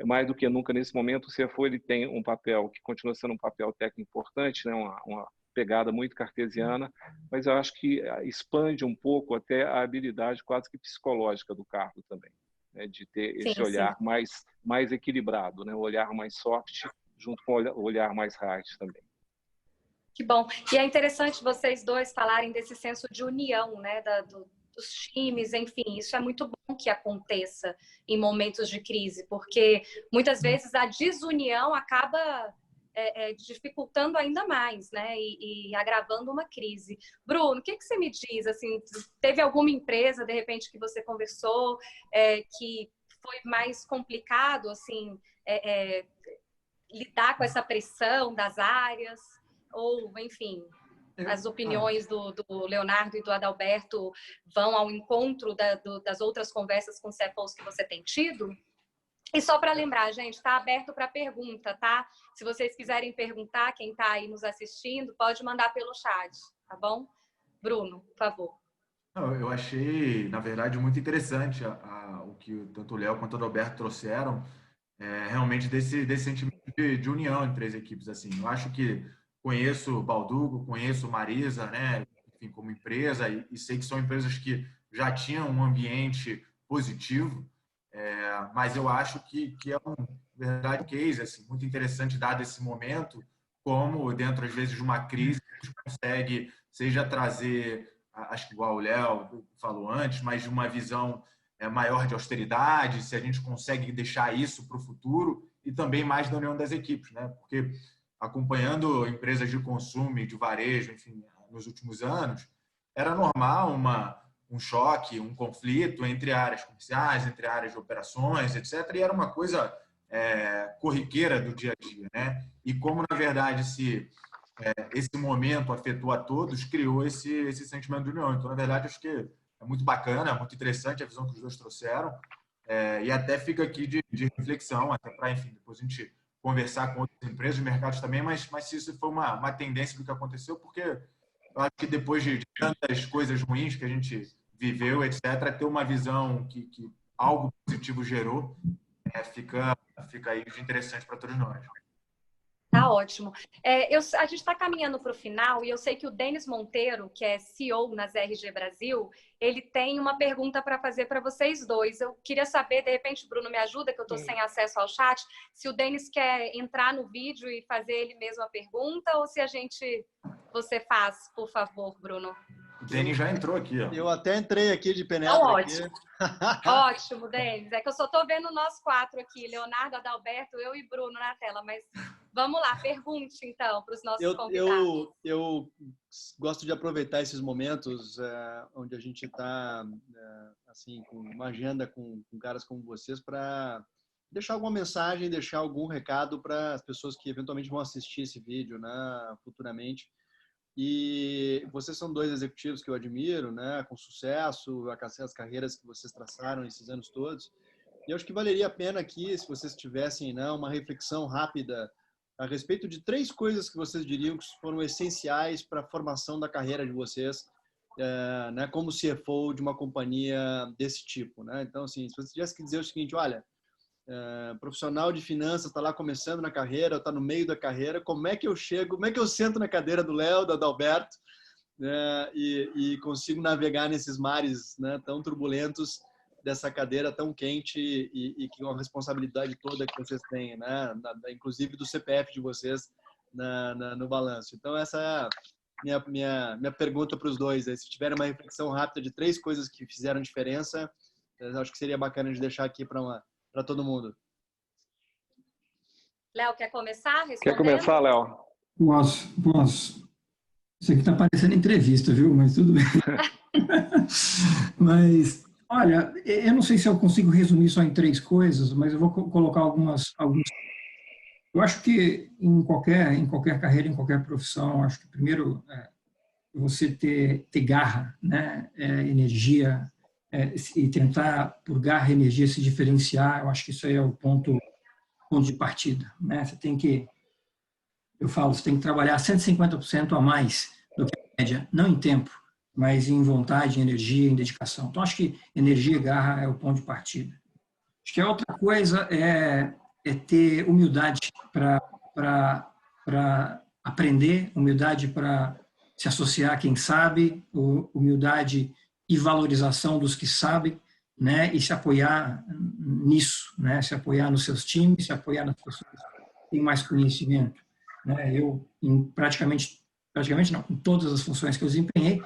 mais do que nunca nesse momento, o CFO ele tem um papel que continua sendo um papel técnico importante, né, uma pegada muito cartesiana, mas eu acho que expande um pouco até a habilidade quase que psicológica do cargo também, né, de ter esse olhar mais equilibrado, né, o olhar mais soft junto com o olhar mais hard também. Que bom. E é interessante vocês dois falarem desse senso de união, né, dos times, enfim, isso é muito bom que aconteça em momentos de crise, porque muitas vezes a desunião acaba dificultando ainda mais, né, e agravando uma crise. Bruno, o que você me diz, assim, teve alguma empresa, de repente, que você conversou, que foi mais complicado, assim, lidar com essa pressão das áreas, ou, enfim, as opiniões do Leonardo e do Adalberto vão ao encontro das outras conversas com CFOs que você tem tido? E só para lembrar, gente, está aberto para pergunta, tá? Se vocês quiserem perguntar, quem está aí nos assistindo, pode mandar pelo chat, tá bom? Bruno, por favor. Não, eu achei, na verdade, muito interessante o que tanto o Léo quanto o Adalberto trouxeram, realmente desse sentimento de união entre as equipes. Assim, eu acho que conheço o Baldugo, conheço o Marisa, né, enfim, como empresa, e sei que são empresas que já tinham um ambiente positivo, mas eu acho que é um verdade case assim, muito interessante dado esse momento, como dentro, às vezes, de uma crise, a gente consegue, seja trazer, acho que igual o Léo falou antes, mas de uma visão maior de austeridade, se a gente consegue deixar isso para o futuro, e também mais da união das equipes, né? Porque acompanhando empresas de consumo e de varejo, enfim, nos últimos anos, era normal um choque, um conflito entre áreas comerciais, entre áreas de operações, etc. E era uma coisa corriqueira do dia a dia, né? E como, na verdade, esse momento afetou a todos, criou esse sentimento de união. Então, na verdade, acho que é muito bacana, é muito interessante a visão que os dois trouxeram, e até fica aqui de reflexão, até para, enfim, depois a gente conversar com outras empresas, mercados também, mas se isso foi uma tendência do que aconteceu, porque eu acho que depois de tantas coisas ruins que a gente viveu, etc., ter uma visão que algo positivo gerou, fica aí de interessante para todos nós. Tá ótimo. A gente está caminhando para o final e eu sei que o Denis Monteiro, que é CEO nas RG Brasil, ele tem uma pergunta para fazer para vocês dois. Eu queria saber, de repente, Bruno, me ajuda, que eu estou sem acesso ao chat, se o Denis quer entrar no vídeo e fazer ele mesmo a pergunta ou se você faz, por favor, Bruno. O Denis já entrou aqui, ó. Eu até entrei aqui de penetra. Então, ótimo. Ótimo, Denis. É que eu só estou vendo nós 4 aqui, Leonardo, Adalberto, eu e Bruno na tela, mas vamos lá, pergunte então para os nossos convidados. Eu gosto de aproveitar esses momentos onde a gente está assim, com uma agenda com caras como vocês para deixar alguma mensagem, deixar algum recado para as pessoas que eventualmente vão assistir esse vídeo, né, futuramente. E vocês são 2 executivos que eu admiro, né, com sucesso, as carreiras que vocês traçaram esses anos todos. E eu acho que valeria a pena aqui, se vocês tivessem, né, uma reflexão rápida a respeito de 3 coisas que vocês diriam que foram essenciais para a formação da carreira de vocês, né, como CFO de uma companhia desse tipo, né? Então, assim, se você tivesse que dizer o seguinte, olha, profissional de finanças está lá começando na carreira, está no meio da carreira, como é que eu chego, como é que eu sento na cadeira do Léo, do Adalberto, né, e consigo navegar nesses mares, né, tão turbulentos dessa cadeira tão quente e que uma responsabilidade toda que vocês têm, né, inclusive do CPF de vocês no balanço. Então essa é a minha pergunta para os dois. Se tiverem uma reflexão rápida de 3 coisas que fizeram diferença, eu acho que seria bacana de deixar aqui para todo mundo. Léo, quer começar respondendo? Quer começar, Léo? Posso. Isso aqui está parecendo entrevista, viu? Mas tudo bem. Mas, olha, eu não sei se eu consigo resumir só em 3 coisas, mas eu vou colocar alguns. Eu acho que em qualquer carreira, em qualquer profissão, acho que primeiro você ter garra, né? Energia, e tentar, por garra e energia, se diferenciar. Eu acho que isso aí é o ponto de partida, né? Você tem que trabalhar 150% a mais do que a média, não em tempo, mas em vontade, em energia, em dedicação. Então, acho que energia e garra é o ponto de partida. Acho que a outra coisa é ter humildade para aprender, humildade para se associar a quem sabe, humildade e valorização dos que sabem, né? E se apoiar nisso, né? Se apoiar nos seus times, se apoiar nas pessoas que têm mais conhecimento. Eu, praticamente não, em todas as funções que eu desempenhei,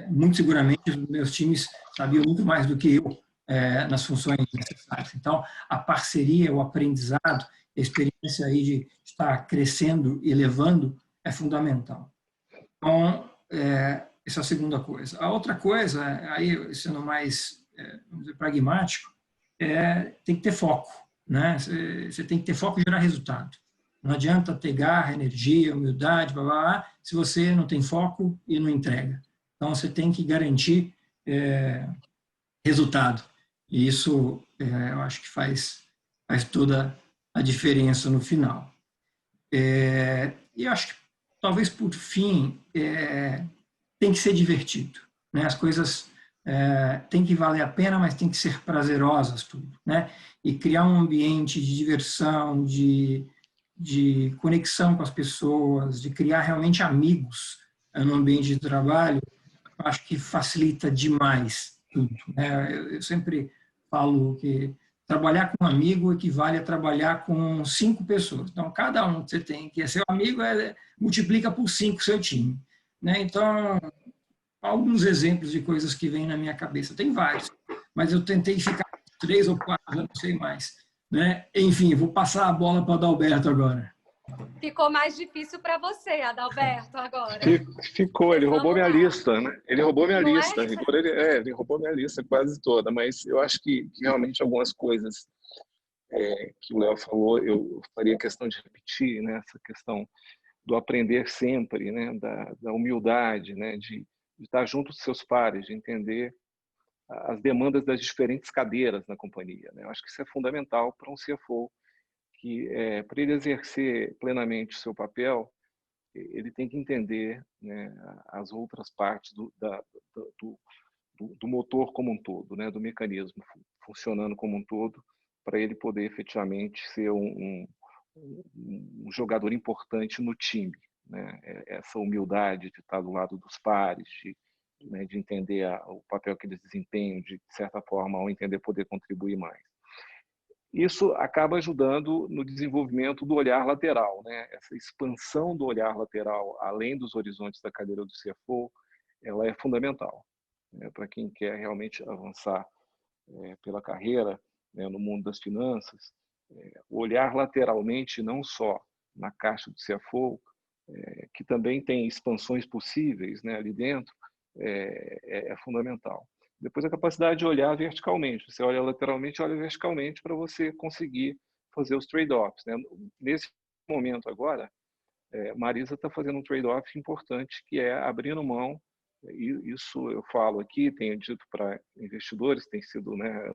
muito seguramente os meus times sabiam muito mais do que eu nas funções necessárias. Então, a parceria, o aprendizado, a experiência aí de estar crescendo e elevando é fundamental. Então, essa é a segunda coisa. A outra coisa, aí sendo mais vamos dizer, pragmático, tem que ter foco, né? Você tem que ter foco e gerar resultado. Não adianta ter garra, energia, humildade, blá, blá, blá, se você não tem foco e não entrega. Então, você tem que garantir resultado. E isso, eu acho que faz toda a diferença no final. E acho que, talvez, por fim, tem que ser divertido, né? As coisas têm que valer a pena, mas tem que ser prazerosas tudo, né? E criar um ambiente de diversão, de conexão com as pessoas, de criar realmente amigos no ambiente de trabalho, acho que facilita demais tudo, né? Eu sempre falo que trabalhar com um amigo equivale a trabalhar com 5 pessoas. Então, cada um que você tem que é seu amigo multiplica por 5 seu time, né? Então, alguns exemplos de coisas que vêm na minha cabeça, tem vários, mas eu tentei ficar 3 ou 4, já não sei mais, né? Enfim, vou passar a bola para o Adalberto agora. Ficou mais difícil para você, Adalberto, agora. Ficou, ele roubou minha lista, né? Ele roubou minha Não lista. é? Ele roubou minha lista quase toda, mas eu acho que realmente algumas coisas que o Léo falou, eu faria questão de repetir, né? Essa questão do aprender sempre, né? Da humildade, né? De estar junto dos seus pares, de entender as demandas das diferentes cadeiras na companhia, né? Eu acho que isso é fundamental para um CFO, que para ele exercer plenamente o seu papel, ele tem que entender, né, as outras partes do motor como um todo, né, do mecanismo funcionando como um todo, para ele poder efetivamente ser um jogador importante no time, né? Essa humildade de estar do lado dos pares, de entender o papel que eles desempenham, de certa forma, ao entender, poder contribuir mais. Isso acaba ajudando no desenvolvimento do olhar lateral, né? Essa expansão do olhar lateral, além dos horizontes da cadeira do CFO, ela é fundamental, né? Para quem quer realmente avançar pela carreira, né, no mundo das finanças, olhar lateralmente, não só na caixa do CFO, que também tem expansões possíveis, né, ali dentro, é fundamental. Depois a capacidade de olhar verticalmente. Você olha lateralmente, olha verticalmente para você conseguir fazer os trade-offs, né? Nesse momento agora, Marisa está fazendo um trade-off importante, que é abrindo mão, e isso eu falo aqui, tenho dito para investidores, tem sido, né,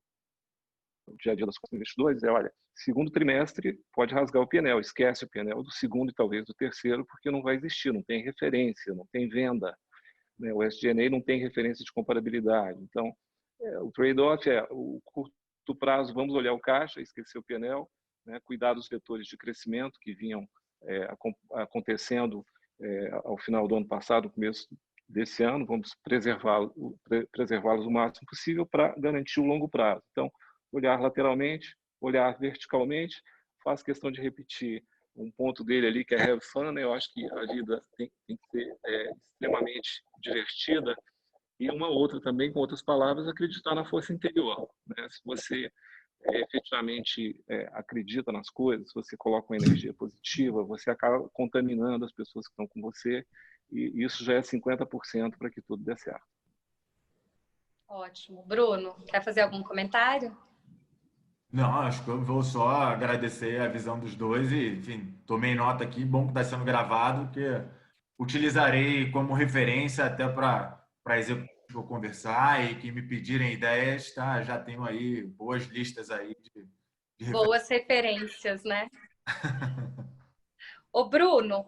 dia a dia dos investidores é, olha, segundo trimestre pode rasgar o P&L, esquece o P&L do segundo e talvez do terceiro, porque não vai existir, não tem referência, não tem venda, né? O SG&A não tem referência de comparabilidade. Então, o trade-off é o curto prazo, vamos olhar o caixa, esquecer o P&L, né? Cuidar dos vetores de crescimento que vinham acontecendo ao final do ano passado, começo desse ano, vamos preservá-los o máximo possível para garantir o longo prazo. Então, olhar lateralmente, olhar verticalmente, faço questão de repetir um ponto dele ali, que é have fun, né? Eu acho que a vida tem que ser extremamente divertida, e uma outra também, com outras palavras, acreditar na força interior, né? Se você efetivamente acredita nas coisas, se você coloca uma energia positiva, você acaba contaminando as pessoas que estão com você, e isso já é 50% para que tudo dê certo. Ótimo. Bruno, quer fazer algum comentário? Não, acho que eu vou só agradecer a visão dos dois e, enfim, tomei nota aqui, bom que está sendo gravado, que utilizarei como referência até para executivos conversar e que me pedirem ideias, tá? Já tenho aí boas listas aí de boas referências, né? Ô, Bruno,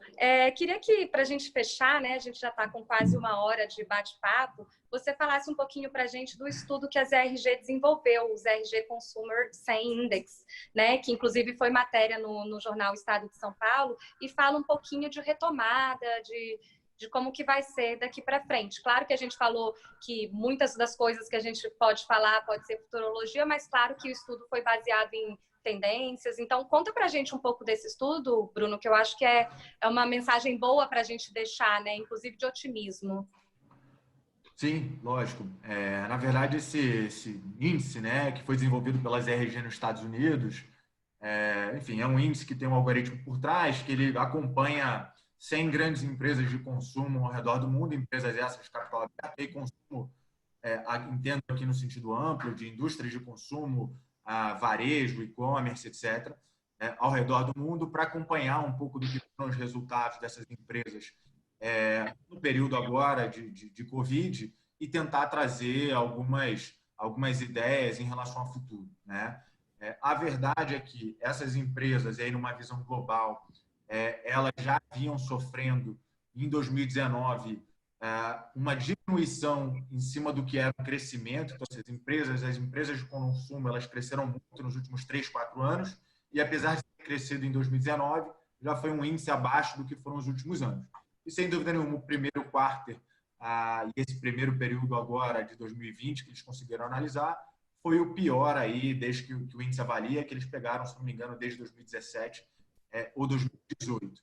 queria que, para a gente fechar, né, a gente já está com quase 1 hora de bate-papo, você falasse um pouquinho para a gente do estudo que a ZRG desenvolveu, o ZRG Consumer 100 Index, né, que inclusive foi matéria no jornal Estado de São Paulo, e fala um pouquinho de retomada, de como que vai ser daqui para frente. Claro que a gente falou que muitas das coisas que a gente pode falar pode ser futurologia, mas claro que o estudo foi baseado em tendências. Então, conta para a gente um pouco desse estudo, Bruno, que eu acho que é uma mensagem boa para a gente deixar, né? Inclusive de otimismo. Sim, lógico. Na verdade, esse índice, né, que foi desenvolvido pela ZRG nos Estados Unidos, enfim, é um índice que tem um algoritmo por trás, que ele acompanha 100 grandes empresas de consumo ao redor do mundo, empresas essas de capital aberto e consumo, entendo aqui no sentido amplo, de indústrias de consumo, varejo, e-commerce, etc., ao redor do mundo, para acompanhar um pouco do que foram os resultados dessas empresas no período agora de Covid e tentar trazer algumas ideias em relação ao futuro, né? A verdade é que essas empresas, aí numa visão global, elas já vinham sofrendo em 2019 uma diminuição em cima do que era o crescimento. Então, as empresas de consumo, elas cresceram muito nos últimos 3, 4 anos, e apesar de ter crescido em 2019, já foi um índice abaixo do que foram os últimos anos. E, sem dúvida nenhuma, o primeiro quarter e esse primeiro período agora de 2020, que eles conseguiram analisar, foi o pior aí desde que o índice avalia, que eles pegaram, se não me engano, desde 2017 ou 2018.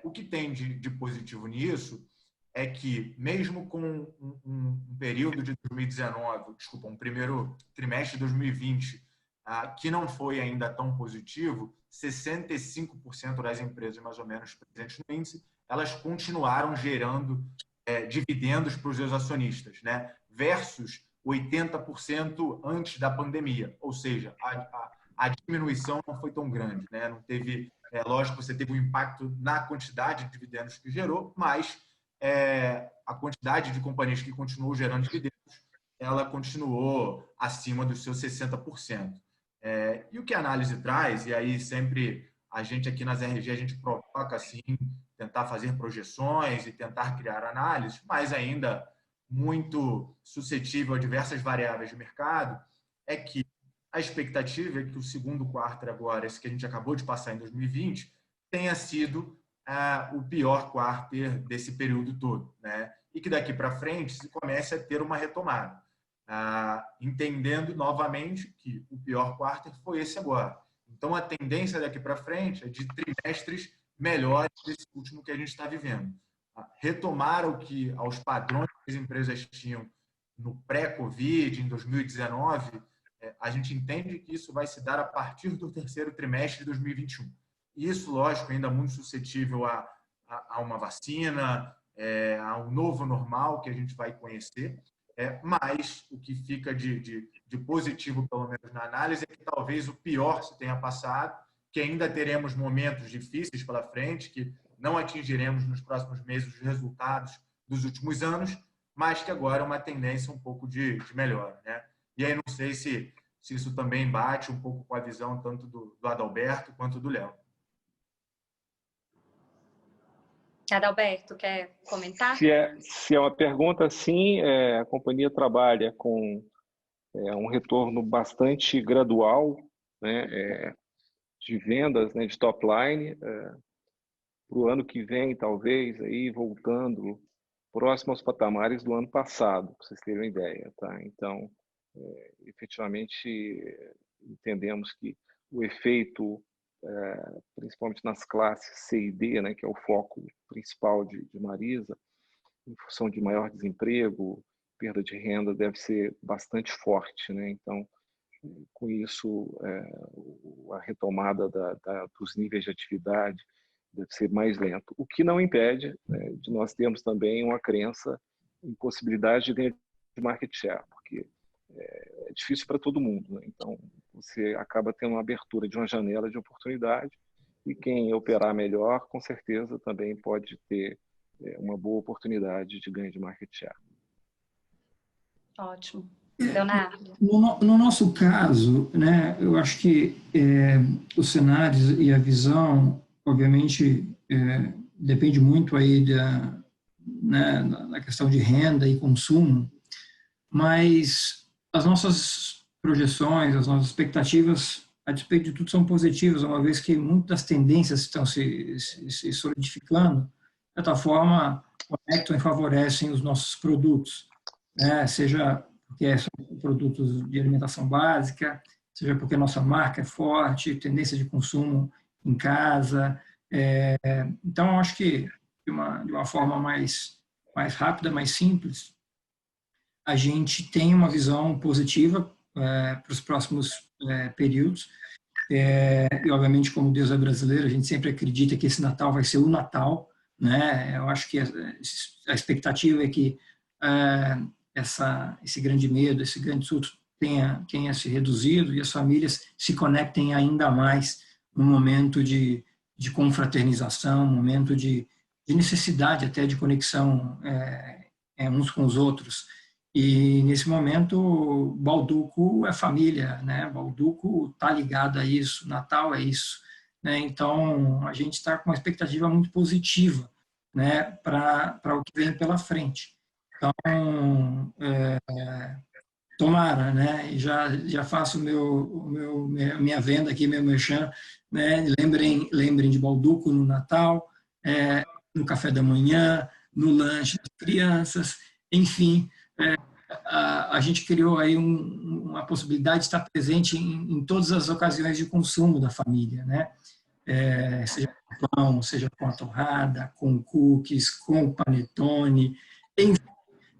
O que tem de positivo nisso é que, mesmo com um período de 2019, um primeiro trimestre de 2020, que não foi ainda tão positivo, 65% das empresas, mais ou menos, presentes no índice, elas continuaram gerando dividendos para os seus acionistas, né? Versus 80% antes da pandemia. Ou seja, a diminuição não foi tão grande, né? Não teve, lógico, você teve um impacto na quantidade de dividendos que gerou, mas a quantidade de companhias que continuou gerando dividendos, ela continuou acima dos seus 60%. E o que a análise traz, e aí sempre a gente aqui nas RG, a gente provoca assim, tentar fazer projeções e tentar criar análises, mas ainda muito suscetível a diversas variáveis de mercado, é que a expectativa é que o segundo quarto agora, esse que a gente acabou de passar em 2020, tenha sido o pior quarter desse período todo, né? E que daqui para frente se comece a ter uma retomada, entendendo novamente que o pior quarter foi esse agora. Então, a tendência daqui para frente é de trimestres melhores desse último que a gente está vivendo. Retomar aos padrões que as empresas tinham no pré-Covid, em 2019, a gente entende que isso vai se dar a partir do terceiro trimestre de 2021. Isso, lógico, ainda muito suscetível a uma vacina, a um novo normal que a gente vai conhecer, mas o que fica de positivo, pelo menos na análise, é que talvez o pior se tenha passado, que ainda teremos momentos difíceis pela frente, que não atingiremos nos próximos meses os resultados dos últimos anos, mas que agora é uma tendência um pouco de melhora, né? E aí não sei se se isso também bate um pouco com a visão tanto do Adalberto quanto do Léo. Adalberto, quer comentar? Se é uma pergunta, sim, a companhia trabalha com um retorno bastante gradual, né, de vendas, né, de top line, para o ano que vem, talvez, aí voltando próximo aos patamares do ano passado, para vocês terem uma ideia. Tá? Então, efetivamente, entendemos que o efeito, principalmente nas classes C e D, né, que é o foco principal de Marisa, em função de maior desemprego, perda de renda, deve ser bastante forte. Né? Então, com isso, a retomada dos níveis de atividade deve ser mais lento. O que não impede, né, de nós termos também uma crença em possibilidade de ganho de market share, porque é difícil para todo mundo. Né? Então, você acaba tendo uma abertura de uma janela de oportunidade e quem operar melhor, com certeza, também pode ter uma boa oportunidade de ganho de market share. Ótimo. Leonardo? No nosso caso, né, eu acho que os cenários e a visão, obviamente, depende muito aí da questão de renda e consumo, mas as nossas projeções, as nossas expectativas, a despeito de tudo, são positivas, uma vez que muitas tendências estão se solidificando, de certa forma, conectam e favorecem os nossos produtos, né? Seja porque são produtos de alimentação básica, seja porque nossa marca é forte, tendência de consumo em casa. Então, acho que de uma forma mais rápida, mais simples, a gente tem uma visão positiva para os próximos períodos. E, obviamente, como Deus é brasileiro, a gente sempre acredita que esse Natal vai ser o Natal, né? Eu acho que a expectativa é que esse grande medo, esse grande susto tenha se reduzido e as famílias se conectem ainda mais num momento de confraternização, um momento de necessidade até de conexão uns com os outros. E, nesse momento, Balduco é família, né? Balduco está ligado a isso, Natal é isso. Né? Então, a gente está com uma expectativa muito positiva, né, para o que vem pela frente. Então, tomara, né? E já faço minha venda aqui, meu merchan, né? Lembrem de Balduco no Natal, no café da manhã, no lanche das crianças, enfim. A gente criou aí uma possibilidade de estar presente em todas as ocasiões de consumo da família, né? Seja com pão, seja com a torrada, com cookies, com panetone, enfim,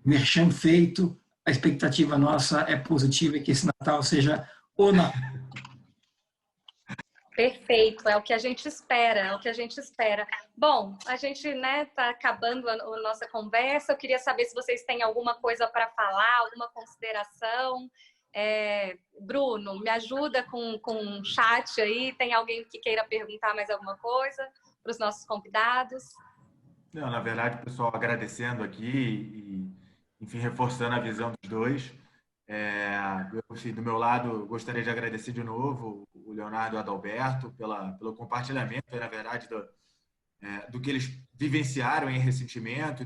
merchan feito. A expectativa nossa é positiva e que esse Natal seja o Natal. Perfeito, é o que a gente espera, é o que a gente espera. Bom, a gente, né, tá acabando a nossa conversa. Eu queria saber se vocês têm alguma coisa para falar, alguma consideração. Bruno, me ajuda com o chat aí. Tem alguém que queira perguntar mais alguma coisa para os nossos convidados? Não, na verdade, pessoal, agradecendo aqui e, enfim, reforçando a visão dos dois. Do meu lado, gostaria de agradecer de novo o Leonardo e o Adalberto pelo compartilhamento, na verdade, do que eles vivenciaram em ressentimento,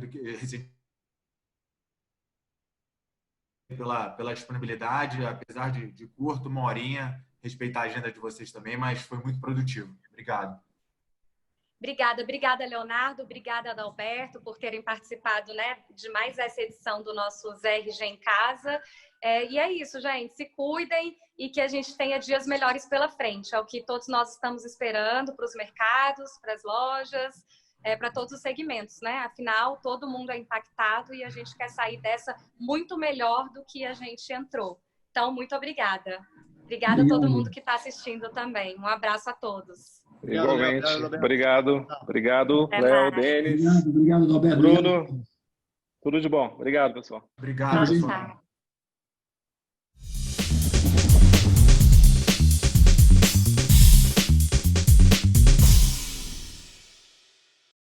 pela disponibilidade, apesar de curto, uma horinha, respeitar a agenda de vocês também, mas foi muito produtivo. Obrigado. Obrigada, Leonardo. Obrigada, Adalberto, por terem participado, né, de mais essa edição do nosso ZRG em Casa. E é isso, gente. Se cuidem e que a gente tenha dias melhores pela frente. É o que todos nós estamos esperando para os mercados, para as lojas, para todos os segmentos, né? Afinal, todo mundo é impactado e a gente quer sair dessa muito melhor do que a gente entrou. Então, muito obrigada. Obrigada a todo mundo que está assistindo também. Um abraço a todos. Igualmente. Obrigado, Léo, Denis. Obrigado, Adalberto. Bruno. Tudo de bom. Obrigado, pessoal. Obrigado, pessoal.